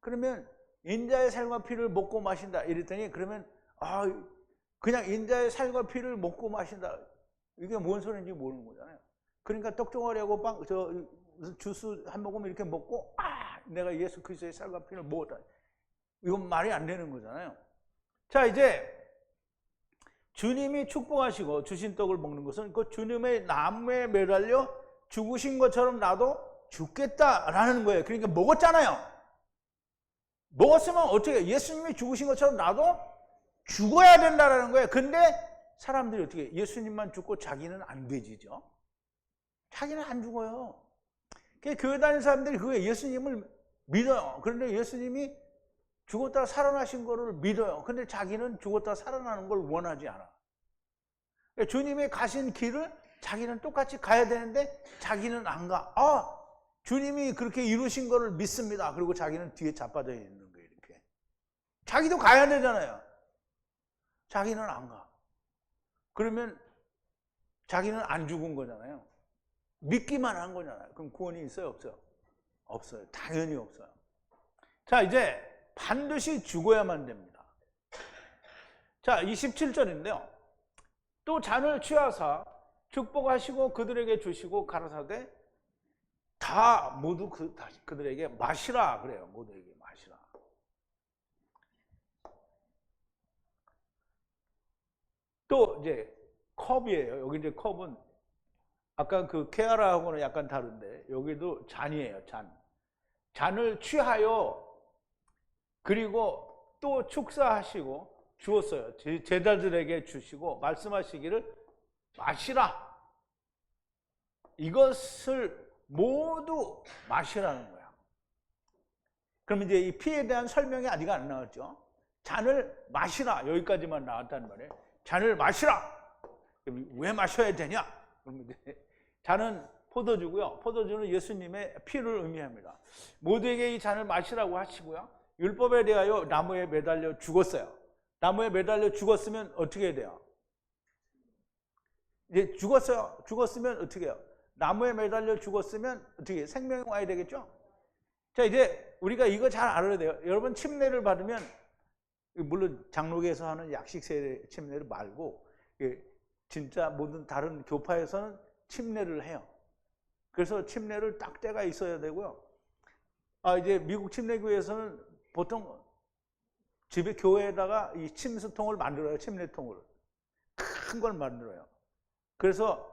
그러면 인자의 살과 피를 먹고 마신다 이랬더니 그러면 그냥 인자의 살과 피를 먹고 마신다 이게 뭔 소리인지 모르는 거잖아요. 그러니까 떡종아리하고 주스 한 모금 이렇게 먹고 내가 예수 그리스도의 살과 피를 먹었다. 이건 말이 안 되는 거잖아요. 자, 이제 주님이 축복하시고 주신 떡을 먹는 것은 그 주님의 나무에 매달려 죽으신 것처럼 나도 죽겠다라는 거예요. 그러니까 먹었잖아요. 먹었으면 어떻게 예수님이 죽으신 것처럼 나도 죽어야 된다라는 거예요. 근데 사람들이 어떻게 예수님만 죽고 자기는 안 되지죠. 자기는 안 죽어요. 교회 다니는 사람들이 그게 예수님을 믿어요. 그런데 예수님이 죽었다 살아나신 거를 믿어요. 근데 자기는 죽었다 살아나는 걸 원하지 않아. 주님이 가신 길을 자기는 똑같이 가야 되는데 자기는 안 가. 주님이 그렇게 이루신 거를 믿습니다. 그리고 자기는 뒤에 자빠져 있는 거예요. 이렇게. 자기도 가야 되잖아요. 자기는 안 가. 그러면 자기는 안 죽은 거잖아요. 믿기만 한 거잖아요. 그럼 구원이 있어요? 없어요? 없어요. 당연히 없어요. 자, 이제 반드시 죽어야만 됩니다. 자, 27절인데요. 또 잔을 취하사 축복하시고 그들에게 주시고 가라사대 다 모두 그들에게 마시라 그래요. 모두에게 마시라. 또 이제 컵이에요. 여기 이제 컵은 아까 그 케아라하고는 약간 다른데 여기도 잔이에요. 잔을 취하여 그리고 또 축사하시고 주었어요. 제자들에게 주시고 말씀하시기를 마시라. 이것을 모두 마시라는 거야. 그럼 이제 이 피에 대한 설명이 아직 안 나왔죠. 잔을 마시라. 여기까지만 나왔단 말이에요. 잔을 마시라. 그럼 왜 마셔야 되냐? 그럼 이제 잔은 포도주고요. 포도주는 예수님의 피를 의미합니다. 모두에게 이 잔을 마시라고 하시고요. 율법에 대하여 나무에 매달려 죽었어요. 나무에 매달려 죽었으면 어떻게 해야 돼요? 이제 죽었어요. 죽었으면 어떻게 해요? 나무에 매달려 죽었으면 어떻게 해요? 생명이 와야 되겠죠? 자, 이제 우리가 이거 잘 알아야 돼요. 여러분, 침례를 받으면, 물론 장로교에서 하는 약식 세례 침례를 말고 진짜 모든 다른 교파에서는 침례를 해요. 그래서 침례를 딱 때가 있어야 되고요. 이제 미국 침례교회에서는 보통 집에 교회에다가 이 침수통을 만들어요. 침례통을 큰 걸 만들어요. 그래서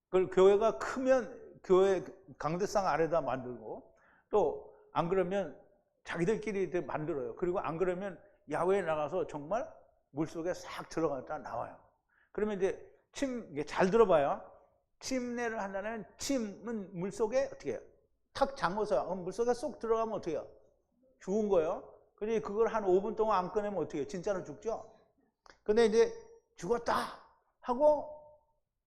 그걸 교회가 크면 교회 강대상 아래다 만들고, 또 안 그러면 자기들끼리 만들어요. 그리고 안 그러면 야외에 나가서 정말 물속에 싹 들어갔다 나와요. 그러면 이제 이게 잘 들어봐요. 침례를 한다면 침은 물속에 어떻게 해요? 탁 잠궈서 물속에 쏙 들어가면 어떻게 해요? 죽은 거예요. 근데 그걸 한 5분 동안 안 꺼내면 어떻게 해요? 진짜로 죽죠? 근데 이제 죽었다 하고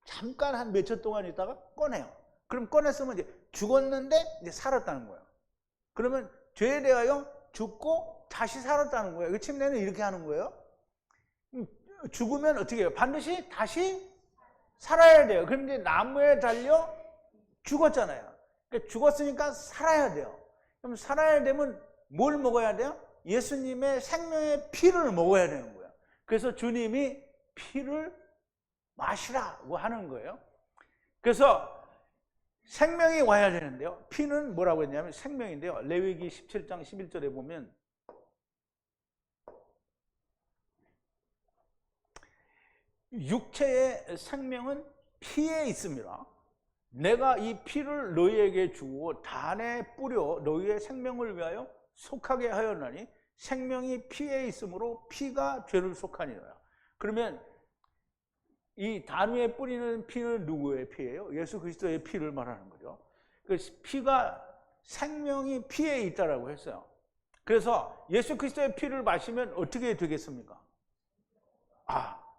잠깐 한 몇 초 동안 있다가 꺼내요. 그럼 꺼냈으면 이제 죽었는데 이제 살았다는 거예요. 그러면 죄에 대하여 죽고 다시 살았다는 거예요. 그 침례는 이렇게 하는 거예요. 죽으면 어떻게 해요? 반드시 다시 살아야 돼요. 그런데 나무에 달려 죽었잖아요. 그러니까 죽었으니까 살아야 돼요. 그럼 살아야 되면 뭘 먹어야 돼요? 예수님의 생명의 피를 먹어야 되는 거예요. 그래서 주님이 피를 마시라고 하는 거예요. 그래서 생명이 와야 되는데요. 피는 뭐라고 했냐면 생명인데요. 레위기 17장 11절에 보면 육체의 생명은 피에 있습니다. 내가 이 피를 너희에게 주고 단에 뿌려 너희의 생명을 위하여 속하게 하였나니 생명이 피에 있으므로 피가 죄를 속하니라. 그러면 이 단 위에 뿌리는 피는 누구의 피예요? 예수 그리스도의 피를 말하는 거죠. 그 피가 생명이 피에 있다라고 했어요. 그래서 예수 그리스도의 피를 마시면 어떻게 되겠습니까?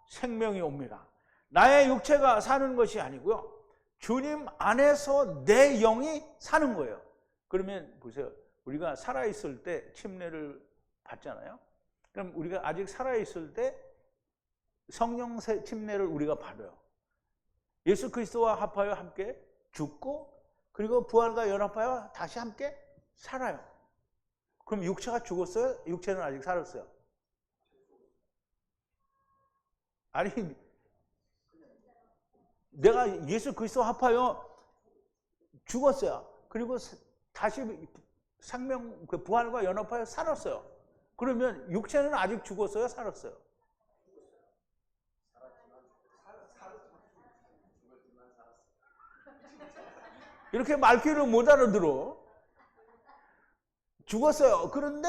생명이 옵니다. 나의 육체가 사는 것이 아니고요. 주님 안에서 내 영이 사는 거예요. 그러면 보세요. 우리가 살아있을 때 침례를 받잖아요. 그럼 우리가 아직 살아있을 때 성령 침례를 우리가 받아요. 예수 그리스도와 합하여 함께 죽고 그리고 부활과 연합하여 다시 함께 살아요. 그럼 육체가 죽었어요? 육체는 아직 살았어요? 아니, 내가 예수 그리스도와 합하여 죽었어요. 그리고 다시 생명, 부활과 연합하여 살았어요. 그러면 육체는 아직 죽었어요? 살았어요? 이렇게 말귀를 못 알아들어. 죽었어요. 그런데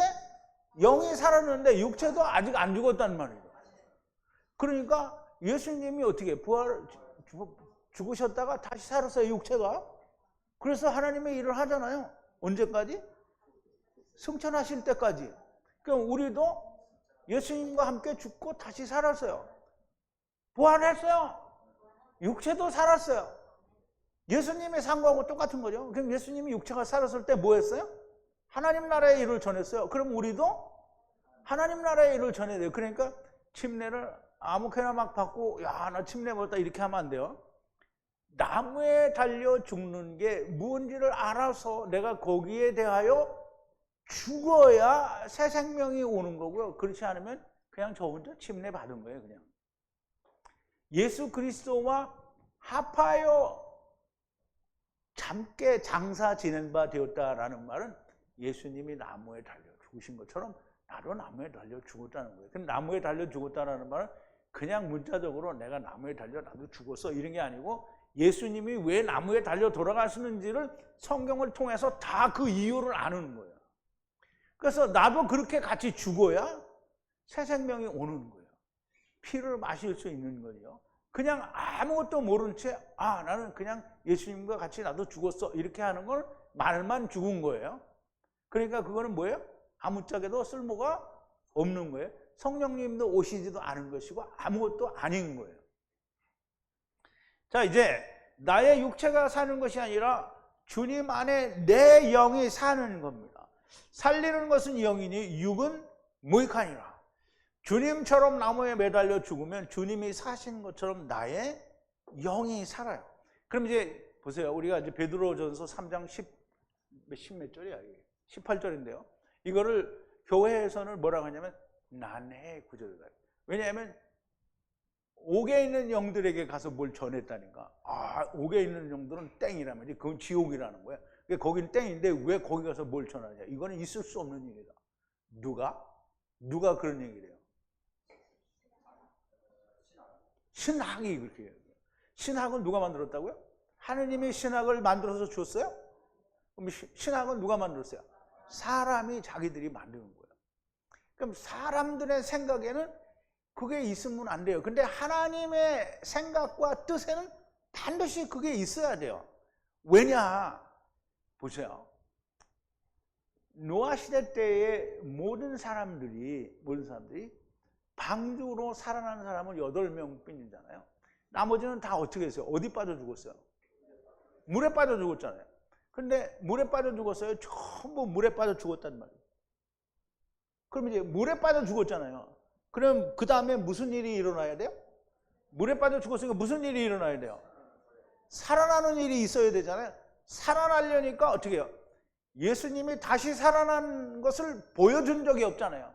영이 살았는데 육체도 아직 안 죽었단 말이에요. 그러니까 예수님이 어떻게 죽으셨다가 다시 살았어요, 육체가. 그래서 하나님의 일을 하잖아요. 언제까지? 승천하실 때까지. 그럼 우리도 예수님과 함께 죽고 다시 살았어요. 부활했어요. 육체도 살았어요. 예수님의 삶과고 똑같은 거죠. 그럼 예수님이 육체가 살았을 때 뭐 했어요? 하나님 나라의 일을 전했어요. 그럼 우리도 하나님 나라의 일을 전해야 돼요. 그러니까 침례를 아무렇게나 막 받고 나 침례 받았다 이렇게 하면 안 돼요. 나무에 달려 죽는 게 무언지를 알아서 내가 거기에 대하여 죽어야 새 생명이 오는 거고요. 그렇지 않으면 그냥 저 혼자 침례 받은 거예요. 그냥 예수 그리스도와 합하여 함께 장사 지낸 바 되었다라는 말은 예수님이 나무에 달려 죽으신 것처럼 나도 나무에 달려 죽었다는 거예요. 그럼 나무에 달려 죽었다는 말은 그냥 문자적으로 내가 나무에 달려 나도 죽었어 이런 게 아니고 예수님이 왜 나무에 달려 돌아가시는지를 성경을 통해서 다 그 이유를 아는 거예요. 그래서 나도 그렇게 같이 죽어야 새 생명이 오는 거예요. 피를 마실 수 있는 거죠. 그냥 아무것도 모른 채 나는 그냥 예수님과 같이 나도 죽었어 이렇게 하는 걸 말만 죽은 거예요. 그러니까 그거는 뭐예요? 아무짝에도 쓸모가 없는 거예요. 성령님도 오시지도 않은 것이고 아무것도 아닌 거예요. 자, 이제 나의 육체가 사는 것이 아니라 주님 안에 내 영이 사는 겁니다. 살리는 것은 영이니 육은 무익하니라. 주님처럼 나무에 매달려 죽으면 주님이 사신 것처럼 나의 영이 살아요. 그럼 이제 보세요. 우리가 이제 베드로전서 3장 10몇 절이야. 18절인데요. 이거를 교회에서는 뭐라고 하냐면 난해 구절이다. 왜냐하면 옥에 있는 영들에게 가서 뭘 전했다니까. 아, 옥에 있는 영들은 땡이라면 그건 지옥이라는 거야. 거긴 땡인데 왜 거기 가서 뭘 전하냐. 이거는 있을 수 없는 일이다. 누가 그런 얘기를 해요? 신학이 그렇게 해요. 신학은 누가 만들었다고요? 하느님이 신학을 만들어서 줬어요? 그럼 신학은 누가 만들었어요? 사람이 자기들이 만드는 거예요. 그럼 사람들의 생각에는 그게 있으면 안 돼요. 근데 하나님의 생각과 뜻에는 반드시 그게 있어야 돼요. 왜냐? 보세요. 노아 시대 때의 모든 사람들이 방주로 살아난 사람은 8명 뿐이잖아요. 나머지는 다 어떻게 했어요? 어디 빠져 죽었어요? 물에 빠져 죽었잖아요. 근데 물에 빠져 죽었어요. 전부 물에 빠져 죽었단 말이에요. 그럼 이제 물에 빠져 죽었잖아요. 그럼 그 다음에 무슨 일이 일어나야 돼요? 물에 빠져 죽었으니까 무슨 일이 일어나야 돼요? 살아나는 일이 있어야 되잖아요. 살아나려니까 어떻게 해요? 예수님이 다시 살아난 것을 보여준 적이 없잖아요.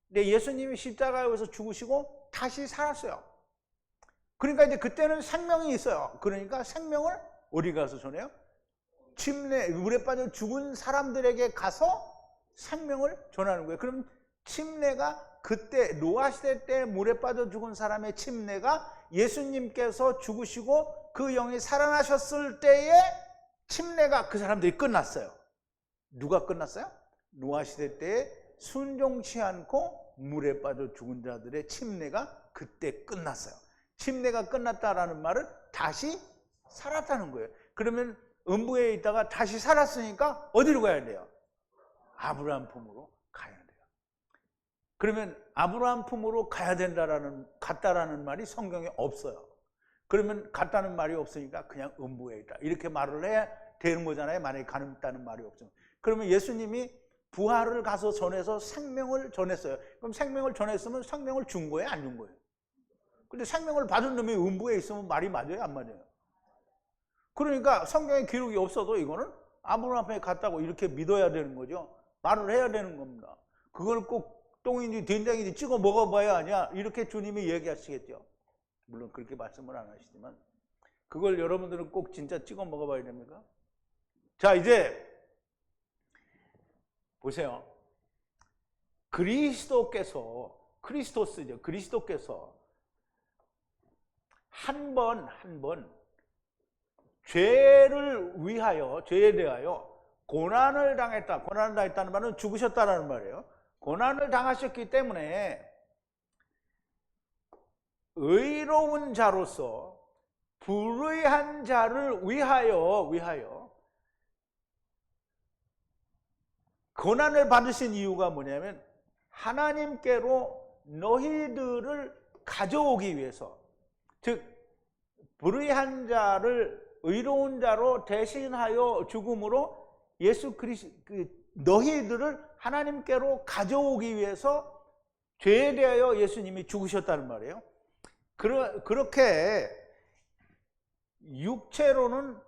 근데 예수님이 십자가에서 죽으시고 다시 살았어요. 그러니까 이제 그때는 생명이 있어요. 그러니까 생명을 어디 가서 전해요? 물에 빠져 죽은 사람들에게 가서 생명을 전하는 거예요. 그럼 침례가 그때 노아 시대 때 물에 빠져 죽은 사람의 침례가 예수님께서 죽으시고 그 영이 살아나셨을 때의 침례가 그 사람들이 끝났어요. 누가 끝났어요? 노아 시대 때에 순종치 않고 물에 빠져 죽은 자들의 침례가 그때 끝났어요. 침례가 끝났다라는 말은 다시 살았다는 거예요. 그러면 음부에 있다가 다시 살았으니까 어디로 가야 돼요? 아브라함 품으로 가야 돼요. 그러면 아브라함 품으로 갔다라는 말이 성경에 없어요. 그러면 갔다는 말이 없으니까 그냥 음부에 있다. 이렇게 말을 해야 되는 거잖아요. 만약에 갔다는 말이 없으면. 그러면 예수님이 부활을 가서 전해서 생명을 전했어요. 그럼 생명을 전했으면 생명을 준 거예요? 안 준 거예요? 근데 생명을 받은 놈이 음부에 있으면 말이 맞아요? 안 맞아요? 그러니까 성경에 기록이 없어도 이거는 아브라함에 갔다고 이렇게 믿어야 되는 거죠. 말을 해야 되는 겁니다. 그걸 꼭 똥인지 된장인지 찍어 먹어봐야 하냐 이렇게 주님이 얘기하시겠죠. 물론 그렇게 말씀을 안 하시지만 그걸 여러분들은 꼭 진짜 찍어 먹어봐야 됩니까? 자, 이제 보세요. 그리스도께서 한 번 죄에 대하여 고난을 당했다는 말은 죽으셨다라는 말이에요. 고난을 당하셨기 때문에 의로운 자로서 불의한 자를 위하여 고난을 받으신 이유가 뭐냐면 하나님께로 너희들을 가져오기 위해서, 즉 불의한 자를 의로운 자로 대신하여 죽음으로 너희들을 하나님께로 가져오기 위해서 죄에 대하여 예수님이 죽으셨다는 말이에요. 그렇게 육체로는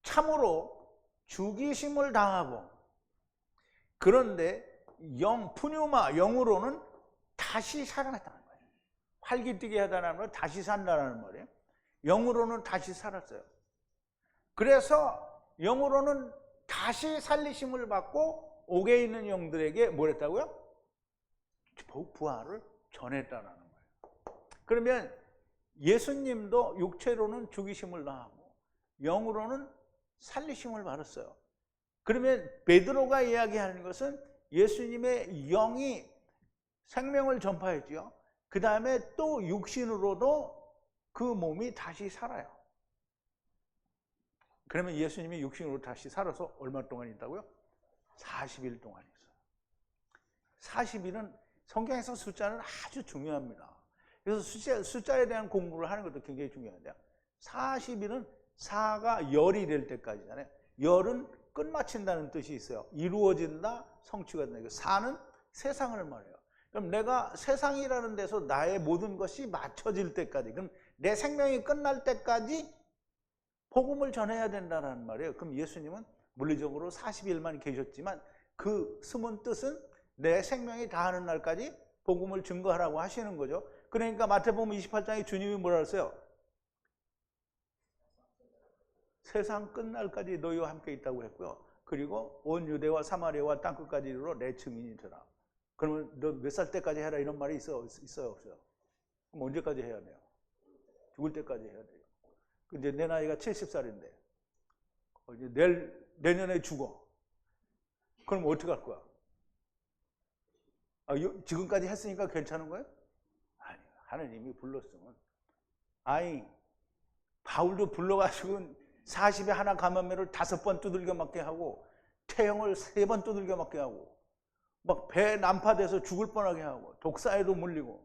참으로 죽이심을 당하고, 그런데 영으로는 다시 살아났다는 거예요. 활기뛰게 하다는 건 다시 산다는 말이에요. 영으로는 다시 살았어요. 그래서 영으로는 다시 살리심을 받고 옥에 있는 영들에게 뭘 했다고요? 부활을 전했다는 거예요. 그러면 예수님도 육체로는 죽이심을 당하고 영으로는 살리심을 받았어요. 그러면 베드로가 이야기하는 것은 예수님의 영이 생명을 전파했죠. 그 다음에 또 육신으로도 그 몸이 다시 살아요. 그러면 예수님이 육신으로 다시 살아서 얼마 동안 있다고요? 40일 동안 있어요. 40일은 성경에서 숫자는 아주 중요합니다. 그래서 숫자에 대한 공부를 하는 것도 굉장히 중요한데요. 40일은 4가 열이 될 때까지잖아요. 열은 끝마친다는 뜻이 있어요. 이루어진다, 성취가 된다. 4는 세상을 말해요. 그럼 내가 세상이라는 데서 나의 모든 것이 맞춰질 때까지, 그럼 내 생명이 끝날 때까지 복음을 전해야 된다는 말이에요. 그럼 예수님은 물리적으로 40일만 계셨지만 그 숨은 뜻은 내 생명이 다하는 날까지 복음을 증거하라고 하시는 거죠. 그러니까 마태복음 28장에 주님이 뭐라 그랬어요? 세상 끝날까지 너희와 함께 있다고 했고요. 그리고 온 유대와 사마리아와 땅끝까지 이르러 내 증인이 되라. 그러면 너 몇 살 때까지 해라 이런 말이 있어요? 없어요? 그럼 언제까지 해야 돼요? 죽을 때까지 해야 돼요. 근데 내 나이가 70살인데 이제 내년에 죽어. 그럼 어떻게 할 거야? 지금까지 했으니까 괜찮은 거예요? 아니, 하느님이 불렀으면. 아니, 바울도 불러가지고 40에 하나 감염매를 5번 두들겨 맞게 하고 태형을 3번 두들겨 맞게 하고 막 배 난파돼서 죽을 뻔하게 하고 독사에도 물리고.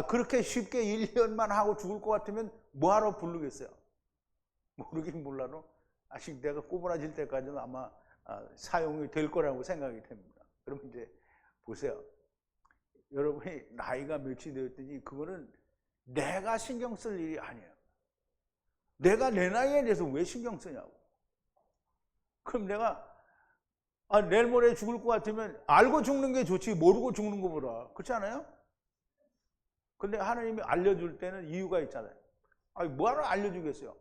그렇게 쉽게 1년만 하고 죽을 것 같으면 뭐하러 부르겠어요? 모르긴 몰라도 아직 내가 꼬부라질 때까지는 아마 사용이 될 거라고 생각이 됩니다. 그러면 이제 보세요. 여러분이 나이가 몇이 되었든지 그거는 내가 신경 쓸 일이 아니에요. 내가 내 나이에 대해서 왜 신경 쓰냐고. 그럼 내가 내일 모레 죽을 것 같으면 알고 죽는 게 좋지 모르고 죽는 거보다. 그렇지 않아요? 근데 하나님이 알려줄 때는 이유가 있잖아요. 뭐하러 알려주겠어요?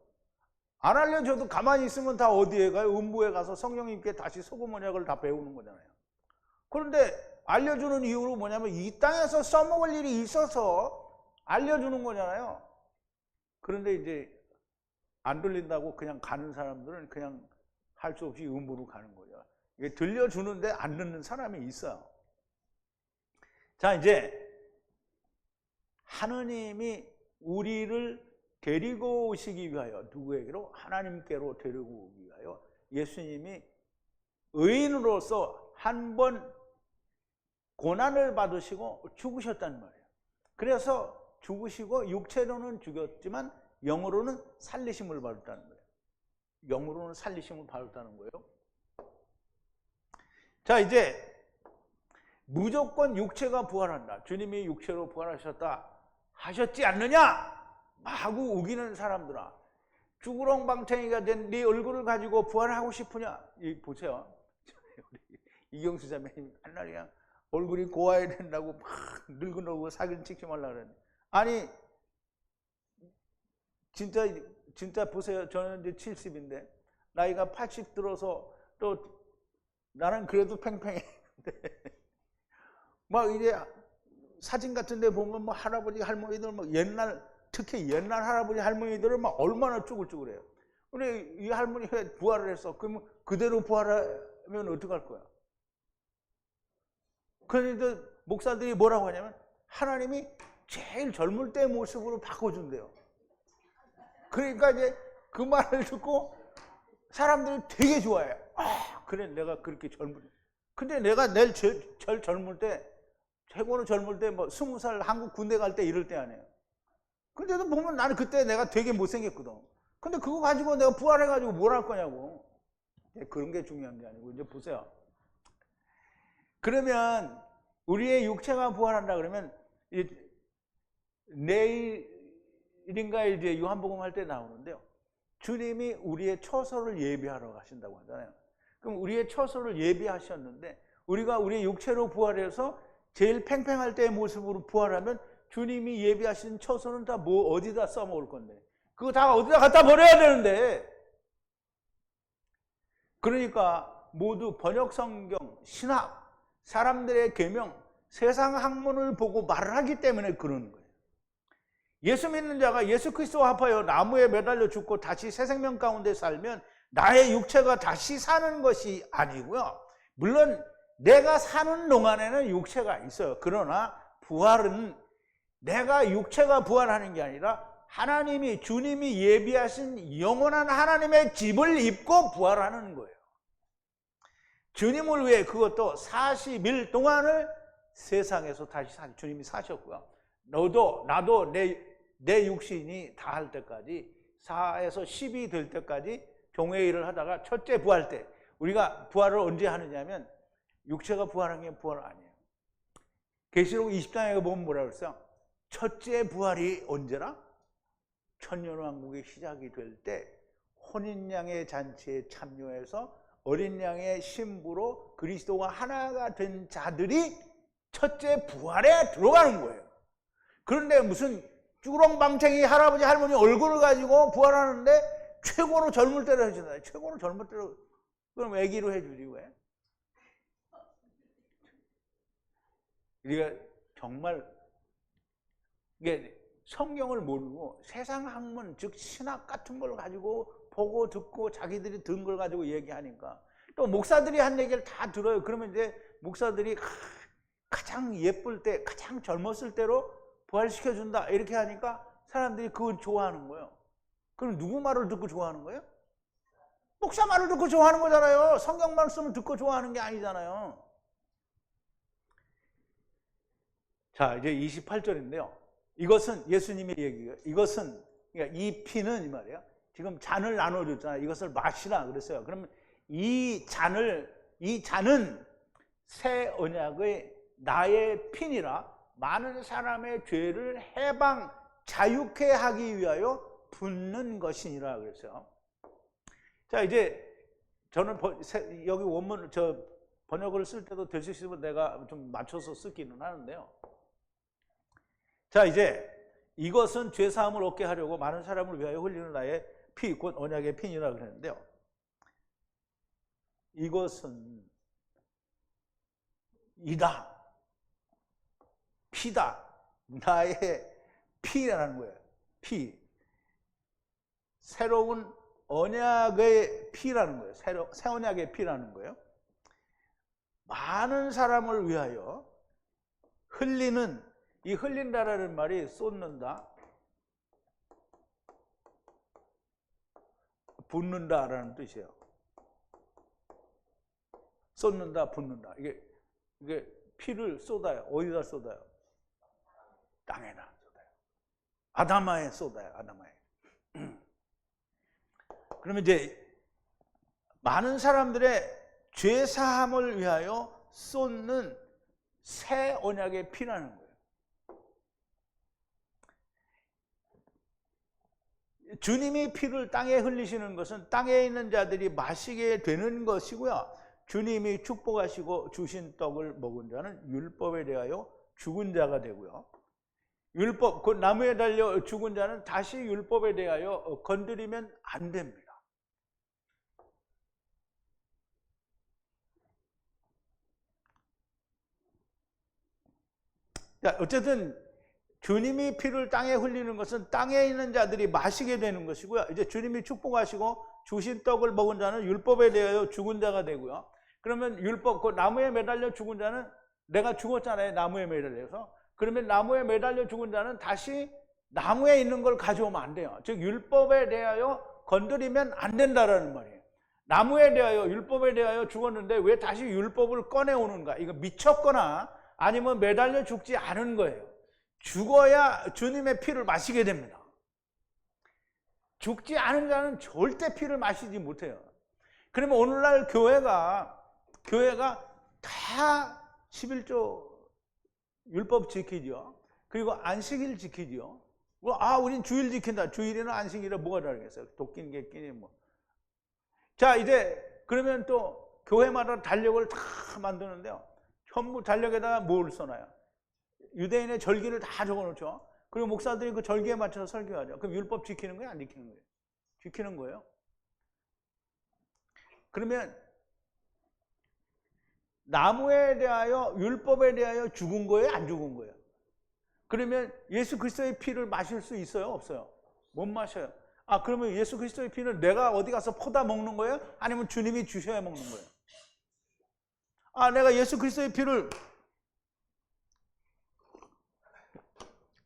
안 알려줘도 가만히 있으면 다 어디에 가요? 음부에 가서 성령님께 다시 소금 언약을 다 배우는 거잖아요. 그런데 알려주는 이유로 뭐냐면 이 땅에서 써먹을 일이 있어서 알려주는 거잖아요. 그런데 이제 안 들린다고 그냥 가는 사람들은 그냥 할 수 없이 음부로 가는 거죠. 이게 들려주는데 안 듣는 사람이 있어요. 자, 이제 하느님이 우리를 데리고 오시기 위하여 누구에게로? 하나님께로 데리고 오기 위하여 예수님이 의인으로서 한 번 고난을 받으시고 죽으셨단 말이에요. 그래서 죽으시고 육체로는 죽였지만 영으로는 살리심을 받았다는 거예요. 영으로는 살리심을 받았다는 거예요. 자, 이제 무조건 육체가 부활한다. 주님이 육체로 부활하셨다 하셨지 않느냐? 마구 우기는 사람들아, 쭈구렁방탱이가 된 네 얼굴을 가지고 부활하고 싶으냐? 보세요. 이경수 자매님 한날 그냥 얼굴이 고와야 된다고 막 늙은 얼굴 사진 찍지 말라 그랬는데, 아니 진짜 보세요. 저는 이제 70인데 나이가 80 들어서 또 나는 그래도 팽팽해. 막 이제 사진 같은 데 보면 뭐 할아버지 할머니들 막 특히 옛날 할아버지 할머니들은 막 얼마나 쭈글쭈글해요. 근데 이 할머니가 부활을 했어. 그러면 그대로 부활하면 어떡할 거야? 그런데 목사들이 뭐라고 하냐면 하나님이 제일 젊을 때 모습으로 바꿔준대요. 그러니까 이제 그 말을 듣고 사람들이 되게 좋아해요. 그래, 내가 그렇게 근데 내가 내일 제일 젊을 때, 최고로 젊을 때 뭐 20살 한국 군대 갈 때 이럴 때 아니에요. 근데도 보면 나는 그때 내가 되게 못생겼거든. 근데 그거 가지고 내가 부활해가지고 뭘 할 거냐고. 그런 게 중요한 게 아니고, 이제 보세요. 그러면 우리의 육체가 부활한다 그러면 내일인가 이제 요한복음 할 때 나오는데요. 주님이 우리의 처소를 예비하러 가신다고 하잖아요. 그럼 우리의 처소를 예비하셨는데 우리가 우리의 육체로 부활해서 제일 팽팽할 때의 모습으로 부활하면 주님이 예비하신 처소는 다 어디다 써먹을 건데, 그거 다 어디다 갖다 버려야 되는데. 그러니까 모두 번역성경, 신학, 사람들의 계명, 세상 학문을 보고 말을 하기 때문에 그러는 거예요. 예수 믿는 자가 예수 그리스도와 합하여 나무에 매달려 죽고 다시 새 생명 가운데 살면 나의 육체가 다시 사는 것이 아니고요. 물론 내가 사는 동안에는 육체가 있어요. 그러나 부활은 내가 육체가 부활하는 게 아니라 하나님이, 주님이 예비하신 영원한 하나님의 집을 입고 부활하는 거예요. 주님을 위해 그것도 40일 동안을 세상에서 다시 주님이 사셨고요. 나도 내 내 육신이 다할 때까지 4에서 10이 될 때까지 종의 일을 하다가 첫째 부활 때, 우리가 부활을 언제 하느냐면 육체가 부활한 게 부활 아니에요. 계시록 20장에 보면 뭐라 그랬어요? 첫째 부활이 언제라? 천년왕국의 시작이 될 때 혼인양의 잔치에 참여해서 어린 양의 신부로 그리스도와 하나가 된 자들이 첫째 부활에 들어가는 거예요. 그런데 무슨 쭈렁방탱이 할아버지 할머니 얼굴을 가지고 부활하는데 최고로 젊을 때로 해주나요? 최고로 젊을 때로. 그럼 애기로 해주지 왜? 우리가 정말 이게 성경을 모르고 세상 학문, 즉 신학 같은 걸 가지고 보고 듣고 자기들이 든 걸 가지고 얘기하니까, 또 목사들이 한 얘기를 다 들어요. 그러면 이제 목사들이 가장 예쁠 때, 가장 젊었을 때로 부활시켜준다 이렇게 하니까 사람들이 그걸 좋아하는 거예요. 그럼 누구 말을 듣고 좋아하는 거예요? 목사 말을 듣고 좋아하는 거잖아요. 성경 말씀을 듣고 좋아하는 게 아니잖아요. 자, 이제 28절인데요. 이것은 예수님의 얘기예요. 이것은, 그러니까 이 피는 이 말이에요. 지금 잔을 나눠줬잖아요. 이것을 마시라 그랬어요. 그러면 이 잔은 새 언약의 나의 피니라 많은 사람의 죄를 해방 자유케 하기 위하여 붓는 것이니라 그랬어요. 자, 이제 저는 여기 원문 번역을 쓸 때도 될 수 있으면 내가 좀 맞춰서 쓰기는 하는데요. 자, 이제 이것은 죄 사함을 얻게 하려고 많은 사람을 위하여 흘리는 나의 피, 곧 언약의 피니라 그랬는데요. 이것은 이다, 피다, 나의 피라는 거예요. 피, 새로운 언약의 피라는 거예요. 새 언약의 피라는 거예요. 많은 사람을 위하여 흘리는, 이 흘린다라는 말이 쏟는다, 붓는다라는 뜻이에요. 쏟는다, 붓는다. 이게 피를 쏟아요. 어디다 쏟아요? 땅에다 쏟아요. 아담아에 쏟아요. 아담아에. 그러면 이제 많은 사람들의 죄 사함을 위하여 쏟는 새 언약의 피라는 거예요. 주님이 피를 땅에 흘리시는 것은 땅에 있는 자들이 마시게 되는 것이고요. 주님이 축복하시고 주신 떡을 먹은 자는 율법에 대하여 죽은 자가 되고요. 율법, 그 나무에 달려 죽은 자는 다시 율법에 대하여 건드리면 안 됩니다. 자, 어쨌든 주님이 피를 땅에 흘리는 것은 땅에 있는 자들이 마시게 되는 것이고요. 이제 주님이 축복하시고 주신 떡을 먹은 자는 율법에 대하여 죽은 자가 되고요. 그러면 율법, 그 나무에 매달려 죽은 자는, 내가 죽었잖아요. 나무에 매달려서. 그러면 나무에 매달려 죽은 자는 다시 나무에 있는 걸 가져오면 안 돼요. 즉 율법에 대하여 건드리면 안 된다라는 말이에요. 나무에 대하여, 율법에 대하여 죽었는데 왜 다시 율법을 꺼내오는가? 이거 미쳤거나 아니면 매달려 죽지 않은 거예요. 죽어야 주님의 피를 마시게 됩니다. 죽지 않은 자는 절대 피를 마시지 못해요. 그러면 오늘날 교회가 다 11조 율법 지키죠. 그리고 안식일 지키죠. 우린 주일 지킨다. 주일이나 안식일에 뭐가 다르겠어요? 도끼니 개끼니 뭐. 자, 이제 그러면 또 교회마다 달력을 다 만드는데요. 전부 달력에다가 뭘 써놔요? 유대인의 절기를 다 적어놓죠. 그리고 목사들이 그 절기에 맞춰서 설교하죠. 그럼 율법 지키는 거예요? 안 지키는 거예요? 지키는 거예요. 그러면 나무에 대하여, 율법에 대하여 죽은 거예요? 안 죽은 거예요? 그러면 예수 그리스도의 피를 마실 수 있어요? 없어요? 못 마셔요. 그러면 예수 그리스도의 피는 내가 어디 가서 퍼다 먹는 거예요? 아니면 주님이 주셔야 먹는 거예요? 내가 예수 그리스도의 피를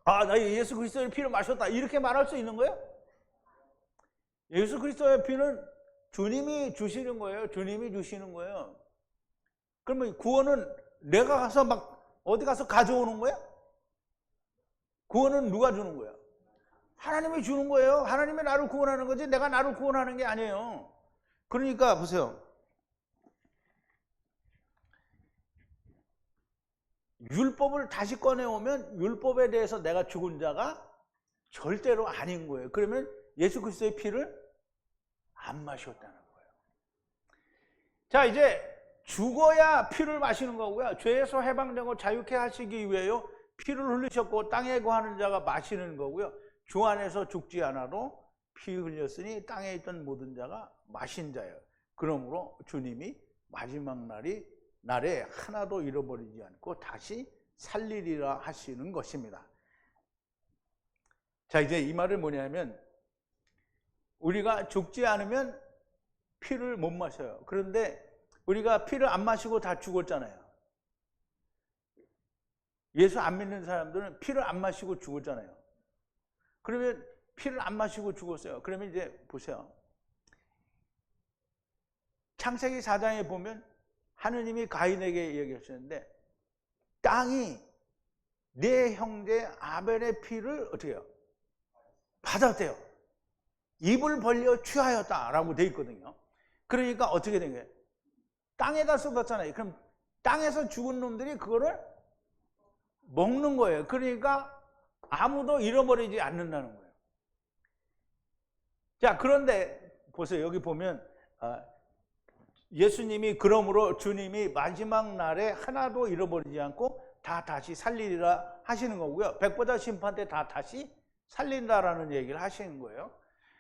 나 예수 그리스도의 피를 마셨다 이렇게 말할 수 있는 거예요? 예수 그리스도의 피는 주님이 주시는 거예요. 주님이 주시는 거예요. 그러면 구원은 내가 가서 막 어디 가서 가져오는 거야? 구원은 누가 주는 거야? 하나님이 주는 거예요. 하나님이 나를 구원하는 거지 내가 나를 구원하는 게 아니에요. 그러니까 보세요. 율법을 다시 꺼내오면 율법에 대해서 내가 죽은 자가 절대로 아닌 거예요. 그러면 예수 그리스도의 피를 안 마셨다는 거예요. 자, 이제 죽어야 피를 마시는 거고요. 죄에서 해방되고 자유케 하시기 위하여 피를 흘리셨고 땅에 거하는 자가 마시는 거고요. 주 안에서 죽지 않아도 피 흘렸으니 땅에 있던 모든 자가 마신 자예요. 그러므로 주님이 마지막 날에 하나도 잃어버리지 않고 다시 살리리라 하시는 것입니다. 자, 이제 이 말은 뭐냐면 우리가 죽지 않으면 피를 못 마셔요. 그런데 우리가 피를 안 마시고 다 죽었잖아요. 예수 안 믿는 사람들은 피를 안 마시고 죽었잖아요. 그러면 피를 안 마시고 죽었어요. 그러면 이제 보세요. 창세기 4장에 보면 하느님이 가인에게 얘기하셨는데 땅이 내 형제 아벨의 피를 어떻게 해요? 받았대요. 입을 벌려 취하였다라고 돼 있거든요. 그러니까 어떻게 된 거예요? 땅에다 쏟았잖아요. 그럼 땅에서 죽은 놈들이 그거를 먹는 거예요. 그러니까 아무도 잃어버리지 않는다는 거예요. 자, 그런데 보세요. 여기 보면 예수님이 그러므로 주님이 마지막 날에 하나도 잃어버리지 않고 다 다시 살리리라 하시는 거고요. 백보자 심판 때 다 다시 살린다라는 얘기를 하시는 거예요.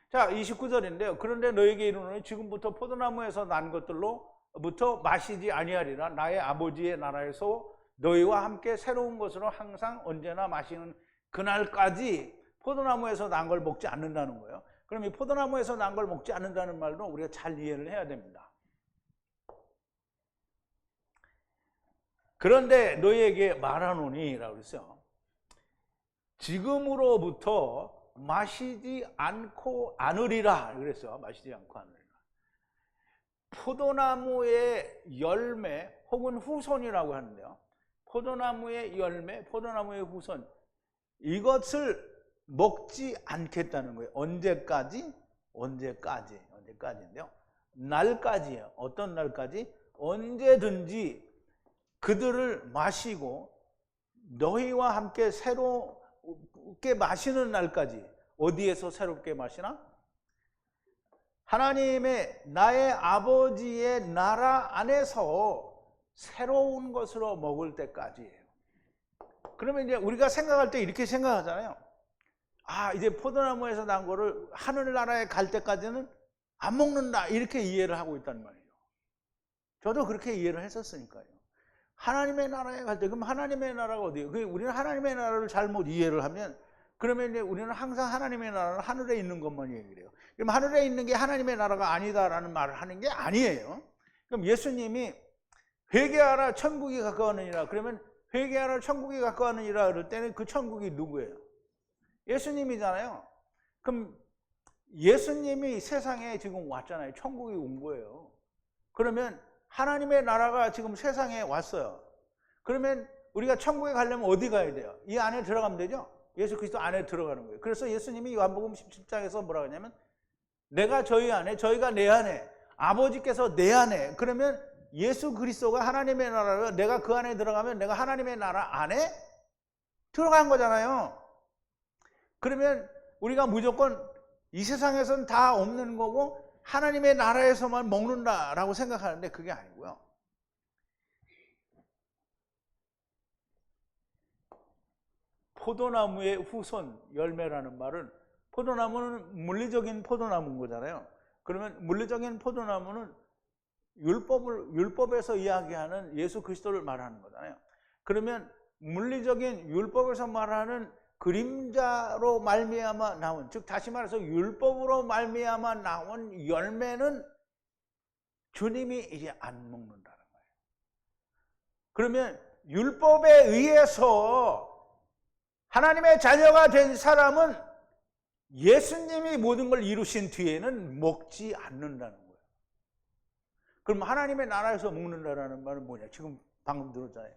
자, 29절인데요. 그런데 너에게 이르노니 지금부터 포도나무에서 난 것들로부터 마시지 아니하리라. 나의 아버지의 나라에서 너희와 함께 새로운 것으로 항상 언제나 마시는 그날까지 포도나무에서 난 걸 먹지 않는다는 거예요. 그럼 이 포도나무에서 난 걸 먹지 않는다는 말도 우리가 잘 이해를 해야 됩니다. 그런데 너희에게 말하노니 라고 그랬어요. 지금으로부터 마시지 않고 않으리라 그랬어요. 마시지 않고 않으리라. 포도나무의 열매 혹은 후손이라고 하는데요. 포도나무의 열매, 포도나무의 후손, 이것을 먹지 않겠다는 거예요. 언제까지? 언제까지인데요. 날까지예요. 어떤 날까지? 언제든지 그들을 마시고 너희와 함께 새롭게 마시는 날까지. 어디에서 새롭게 마시나? 하나님의 나의 아버지의 나라 안에서 새로운 것으로 먹을 때까지예요. 그러면 이제 우리가 생각할 때 이렇게 생각하잖아요. 아, 이제 포도나무에서 난 거를 하늘나라에 갈 때까지는 안 먹는다, 이렇게 이해를 하고 있단 말이에요. 저도 그렇게 이해를 했었으니까요. 하나님의 나라에 갈 때, 그럼 하나님의 나라가 어디예요? 우리는 하나님의 나라를 잘못 이해를 하면, 그러면 이제 우리는 항상 하나님의 나라는 하늘에 있는 것만 얘기를 해요. 그럼 하늘에 있는 게 하나님의 나라가 아니다라는 말을 하는 게 아니에요. 그럼 예수님이 회개하라 천국이 가까웠느니라, 그러면 회개하라 천국이 가까웠느니라 그럴 때는 그 천국이 누구예요? 예수님이잖아요. 그럼 예수님이 세상에 지금 왔잖아요. 천국이 온 거예요. 그러면 하나님의 나라가 지금 세상에 왔어요. 그러면 우리가 천국에 가려면 어디 가야 돼요? 이 안에 들어가면 되죠? 예수 그리스도 안에 들어가는 거예요. 그래서 예수님이 요한복음 17장에서 뭐라고 하냐면 내가 저희 안에, 저희가 내 안에, 아버지께서 내 안에, 그러면 예수 그리스도가 하나님의 나라로 내가 그 안에 들어가면 내가 하나님의 나라 안에 들어간 거잖아요. 그러면 우리가 무조건 이 세상에서는 다 없는 거고 하나님의 나라에서만 먹는다라고 생각하는데 그게 아니고요. 포도나무의 후손 열매라는 말은, 포도나무는 물리적인 포도나무인 거잖아요. 그러면 물리적인 포도나무는 율법에서 이야기하는 예수 그리스도를 말하는 거잖아요. 그러면 물리적인 율법에서 말하는 그림자로 말미암아 나온, 즉 다시 말해서 율법으로 말미암아 나온 열매는 주님이 이제 안 먹는다는 거예요. 그러면 율법에 의해서 하나님의 자녀가 된 사람은 예수님이 모든 걸 이루신 뒤에는 먹지 않는다는 거예요. 그럼 하나님의 나라에서 먹는다는 말은 뭐냐? 지금 방금 들었잖아요.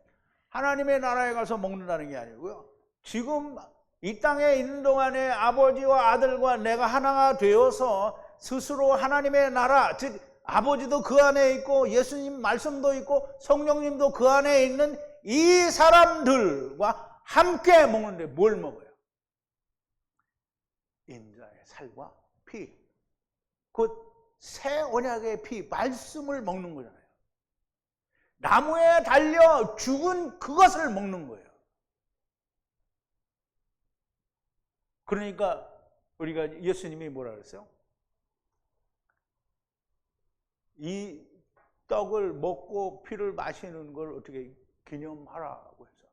하나님의 나라에 가서 먹는다는 게 아니고요. 지금 이 땅에 있는 동안에 아버지와 아들과 내가 하나가 되어서 스스로 하나님의 나라, 즉 아버지도 그 안에 있고 예수님 말씀도 있고 성령님도 그 안에 있는 이 사람들과 함께 먹는데 뭘 먹어요? 인자의 살과 피, 곧 새 언약의 피, 말씀을 먹는 거잖아요. 나무에 달려 죽은 그것을 먹는 거예요. 그러니까 우리가 예수님이 뭐라 그랬어요? 이 떡을 먹고 피를 마시는 걸 어떻게 기념하라고 해서.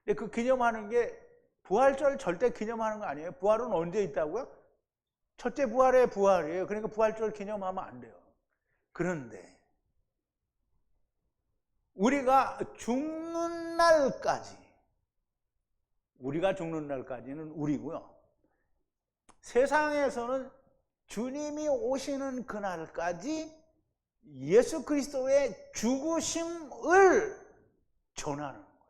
근데 그 기념하는 게 부활절 절대 기념하는 거 아니에요. 부활은 언제 있다고요? 첫째 부활의 부활이에요. 그러니까 부활절 기념하면 안 돼요. 그런데 우리가 죽는 날까지는 우리고요. 세상에서는 주님이 오시는 그날까지 예수 그리스도의 죽으심을 전하는 거예요.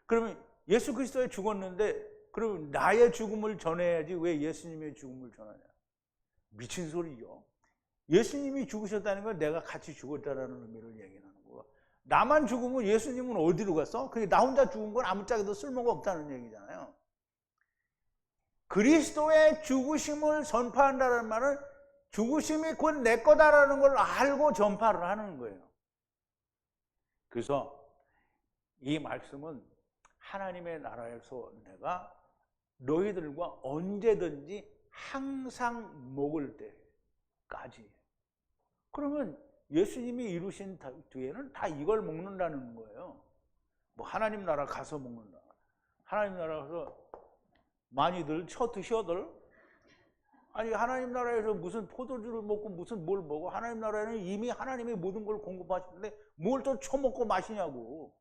그러면 예수 그리스도에 죽었는데 그럼 나의 죽음을 전해야지 왜 예수님의 죽음을 전하냐? 미친 소리죠. 예수님이 죽으셨다는 건 내가 같이 죽었다는 의미를 얘기하는 거고, 나만 죽으면 예수님은 어디로 갔어? 나 혼자 죽은 건 아무짝에도 쓸모가 없다는 얘기잖아요. 그리스도의 죽으심을 전파한다는 말은 죽으심이 곧 내 거다라는 걸 알고 전파를 하는 거예요. 그래서 이 말씀은 하나님의 나라에서 내가 너희들과 언제든지 항상 먹을 때까지. 그러면 예수님이 이루신 뒤에는 다 이걸 먹는다는 거예요. 뭐 하나님 나라 가서 먹는다. 하나님 나라 가서 많이들 드셔들. 아니 하나님 나라에서 무슨 포도주를 먹고 무슨 뭘 먹어. 하나님 나라에는 이미 하나님이 모든 걸 공급하시는데 뭘 또 처먹고 마시냐고.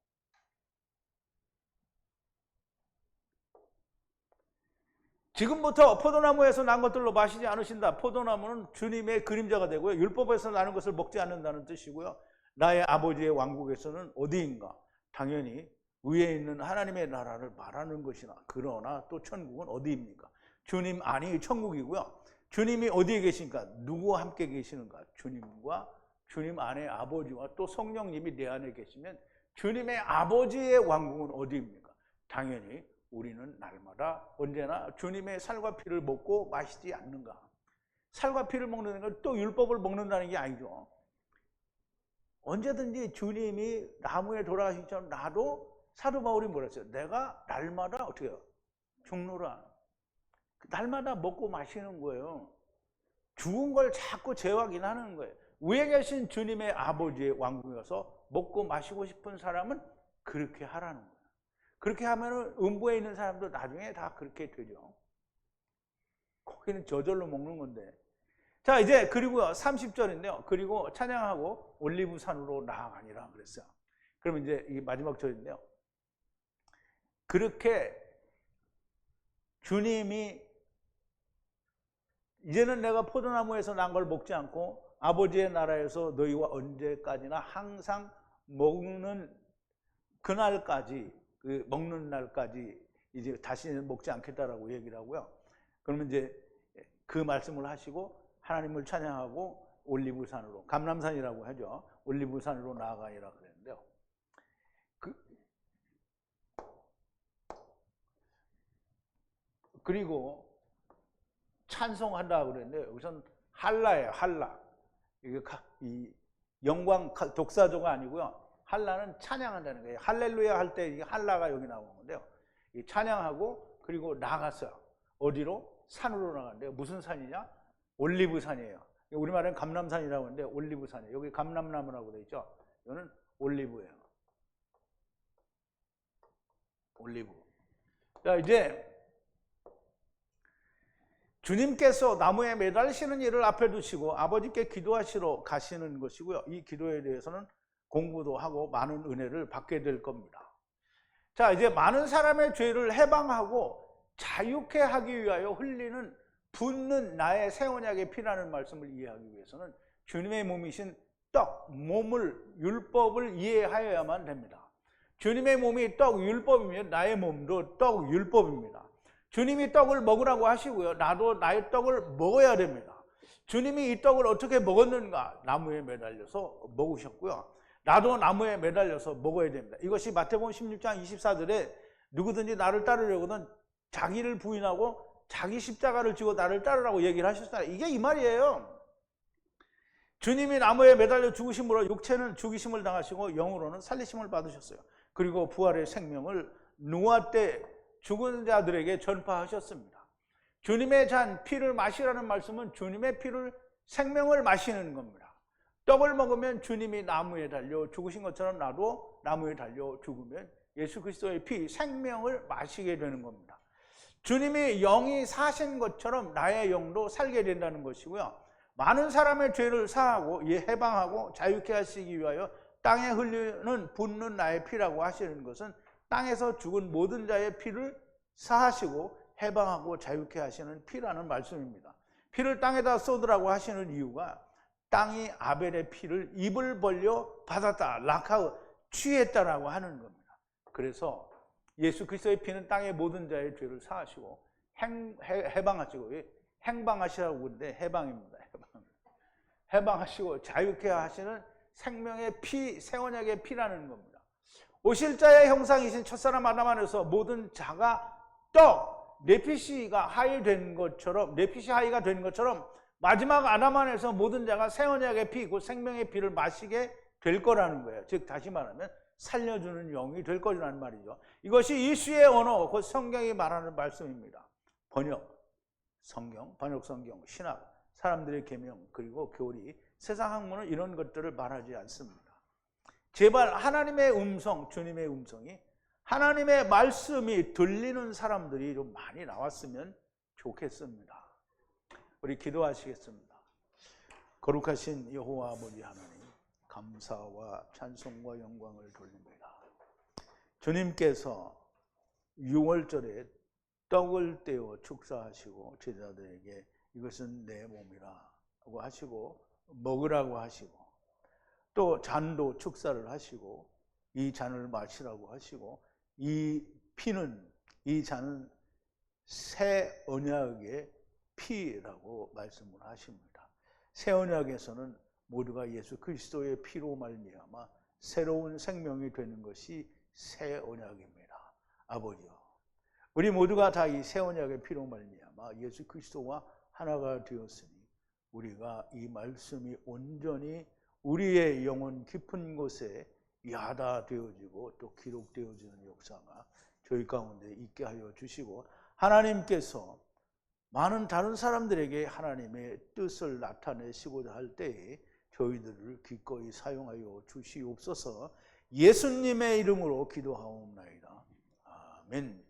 지금부터 포도나무에서 난 것들로 마시지 않으신다. 포도나무는 주님의 그림자가 되고요. 율법에서 나는 것을 먹지 않는다는 뜻이고요. 나의 아버지의 왕국에서는 어디인가? 당연히 위에 있는 하나님의 나라를 말하는 것이나, 그러나 또 천국은 어디입니까? 주님 안이 천국이고요. 주님이 어디에 계신가? 누구와 함께 계시는가? 주님과 주님 안에 아버지와 또 성령님이 내 안에 계시면 주님의 아버지의 왕국은 어디입니까? 당연히 우리는 날마다 언제나 주님의 살과 피를 먹고 마시지 않는가? 살과 피를 먹는 건 또 율법을 먹는다는 게 아니죠. 언제든지 주님이 나무에 돌아가신 처럼 나도, 사도 바울이 뭐라 했어요? 내가 날마다 어떻게 해요? 죽노라. 날마다 먹고 마시는 거예요. 죽은 걸 자꾸 재확인하는 거예요. 위에 계신 주님의 아버지의 왕국에서 먹고 마시고 싶은 사람은 그렇게 하라는 거예요. 그렇게 하면은 음부에 있는 사람도 나중에 다 그렇게 되죠. 거기는 저절로 먹는 건데. 자, 이제 그리고요 30절인데요. 그리고 찬양하고 올리브산으로 나아가니라 그랬어요. 그러면 이제 이 마지막 절인데요. 그렇게 주님이 이제는 내가 포도나무에서 난 걸 먹지 않고 아버지의 나라에서 너희와 언제까지나 항상 먹는 그날까지, 그 먹는 날까지 이제 다시는 먹지 않겠다라고 얘기를 하고요. 그러면 이제 그 말씀을 하시고 하나님을 찬양하고 올리브산으로, 감람산이라고 하죠. 올리브산으로 나아가니라 그랬는데요. 그리고 찬송한다 그랬는데 우선 할라예요. 할라. 이게 이 영광 독사조가 아니고요. 할라는 찬양한다는 거예요. 할렐루야 할 때 할라가 여기 나오는 건데요. 이 찬양하고 그리고 나갔어요. 어디로? 산으로 나갔는데요. 무슨 산이냐? 올리브산이에요. 우리말은 감람산이라고 하는데 올리브산이에요. 여기 감람나무라고 되어 있죠. 이거는 올리브예요. 올리브. 자, 이제 주님께서 나무에 매달리시는 일을 앞에 두시고 아버지께 기도하시러 가시는 것이고요. 이 기도에 대해서는 공부도 하고 많은 은혜를 받게 될 겁니다. 자, 이제 많은 사람의 죄를 해방하고 자유케 하기 위하여 흘리는 붓는 나의 새 언약의 피라는 말씀을 이해하기 위해서는 주님의 몸이신 떡, 몸을, 율법을 이해하여야만 됩니다. 주님의 몸이 떡, 율법이면 나의 몸도 떡, 율법입니다. 주님이 떡을 먹으라고 하시고요. 나도 나의 떡을 먹어야 됩니다. 주님이 이 떡을 어떻게 먹었는가? 나무에 매달려서 먹으셨고요. 나도 나무에 매달려서 먹어야 됩니다. 이것이 마태복음 16장 24절에 누구든지 나를 따르려거든 자기를 부인하고 자기 십자가를 지고 나를 따르라고 얘기를 하셨잖아요. 이게 이 말이에요. 주님이 나무에 매달려 죽으심으로 육체는 죽이심을 당하시고 영으로는 살리심을 받으셨어요. 그리고 부활의 생명을 노아 때 죽은 자들에게 전파하셨습니다. 주님의 잔 피를 마시라는 말씀은 주님의 피를 생명을 마시는 겁니다. 떡을 먹으면 주님이 나무에 달려 죽으신 것처럼 나도 나무에 달려 죽으면 예수 그리스도의 피 생명을 마시게 되는 겁니다. 주님이 영이 사신 것처럼 나의 영도 살게 된다는 것이고요. 많은 사람의 죄를 사하고 해방하고 자유케 하시기 위하여 땅에 흘리는 붓는 나의 피라고 하시는 것은 땅에서 죽은 모든 자의 피를 사하시고 해방하고 자유케 하시는 피라는 말씀입니다. 피를 땅에다 쏟으라고 하시는 이유가 땅이 아벨의 피를 입을 벌려 받았다, 락하고 취했다라고 하는 겁니다. 그래서 예수 그리스도의 피는 땅의 모든 자의 죄를 사하시고 해방하시고, 행방하시라고 그러는데 해방입니다. 해방하시고 자유케 하시는 생명의 피, 새 언약의 피라는 겁니다. 오실 자의 형상이신 첫사람 아담 안에서 모든 자가 떡, 네피시가 하이 된 것처럼, 네피시 하이가 된 것처럼 마지막 아담 안에서 모든 자가 새 언약의 피, 그 생명의 피를 마시게 될 거라는 거예요. 즉 다시 말하면 살려주는 영이 될 거라는 말이죠. 이것이 이수의 언어, 그 성경이 말하는 말씀입니다. 번역 성경, 신학, 사람들의 계명, 그리고 교리, 세상 학문은 이런 것들을 말하지 않습니다. 제발 하나님의 음성, 주님의 음성이, 하나님의 말씀이 들리는 사람들이 좀 많이 나왔으면 좋겠습니다. 우리 기도하시겠습니다. 거룩하신 여호와 아버지 하나님, 감사와 찬송과 영광을 돌립니다. 주님께서 6월절에 떡을 떼어 축사하시고 제자들에게 이것은 내 몸이라고 하시고 먹으라고 하시고 또 잔도 축사를 하시고 이 잔을 마시라고 하시고 이 피는, 이 잔은 새 언약의 피라고 말씀을 하십니다. 새 언약에서는 모두가 예수 그리스도의 피로 말미암아 새로운 생명이 되는 것이 새 언약입니다. 아버지요, 우리 모두가 다 이 새 언약의 피로 말미암아 예수 그리스도와 하나가 되었으니 우리가 이 말씀이 온전히 우리의 영혼 깊은 곳에 야다되어지고 또 기록되어지는 역사가 저희 가운데 있게 하여 주시고, 하나님께서 많은 다른 사람들에게 하나님의 뜻을 나타내시고자 할 때에 저희들을 기꺼이 사용하여 주시옵소서. 예수님의 이름으로 기도하옵나이다. 아멘.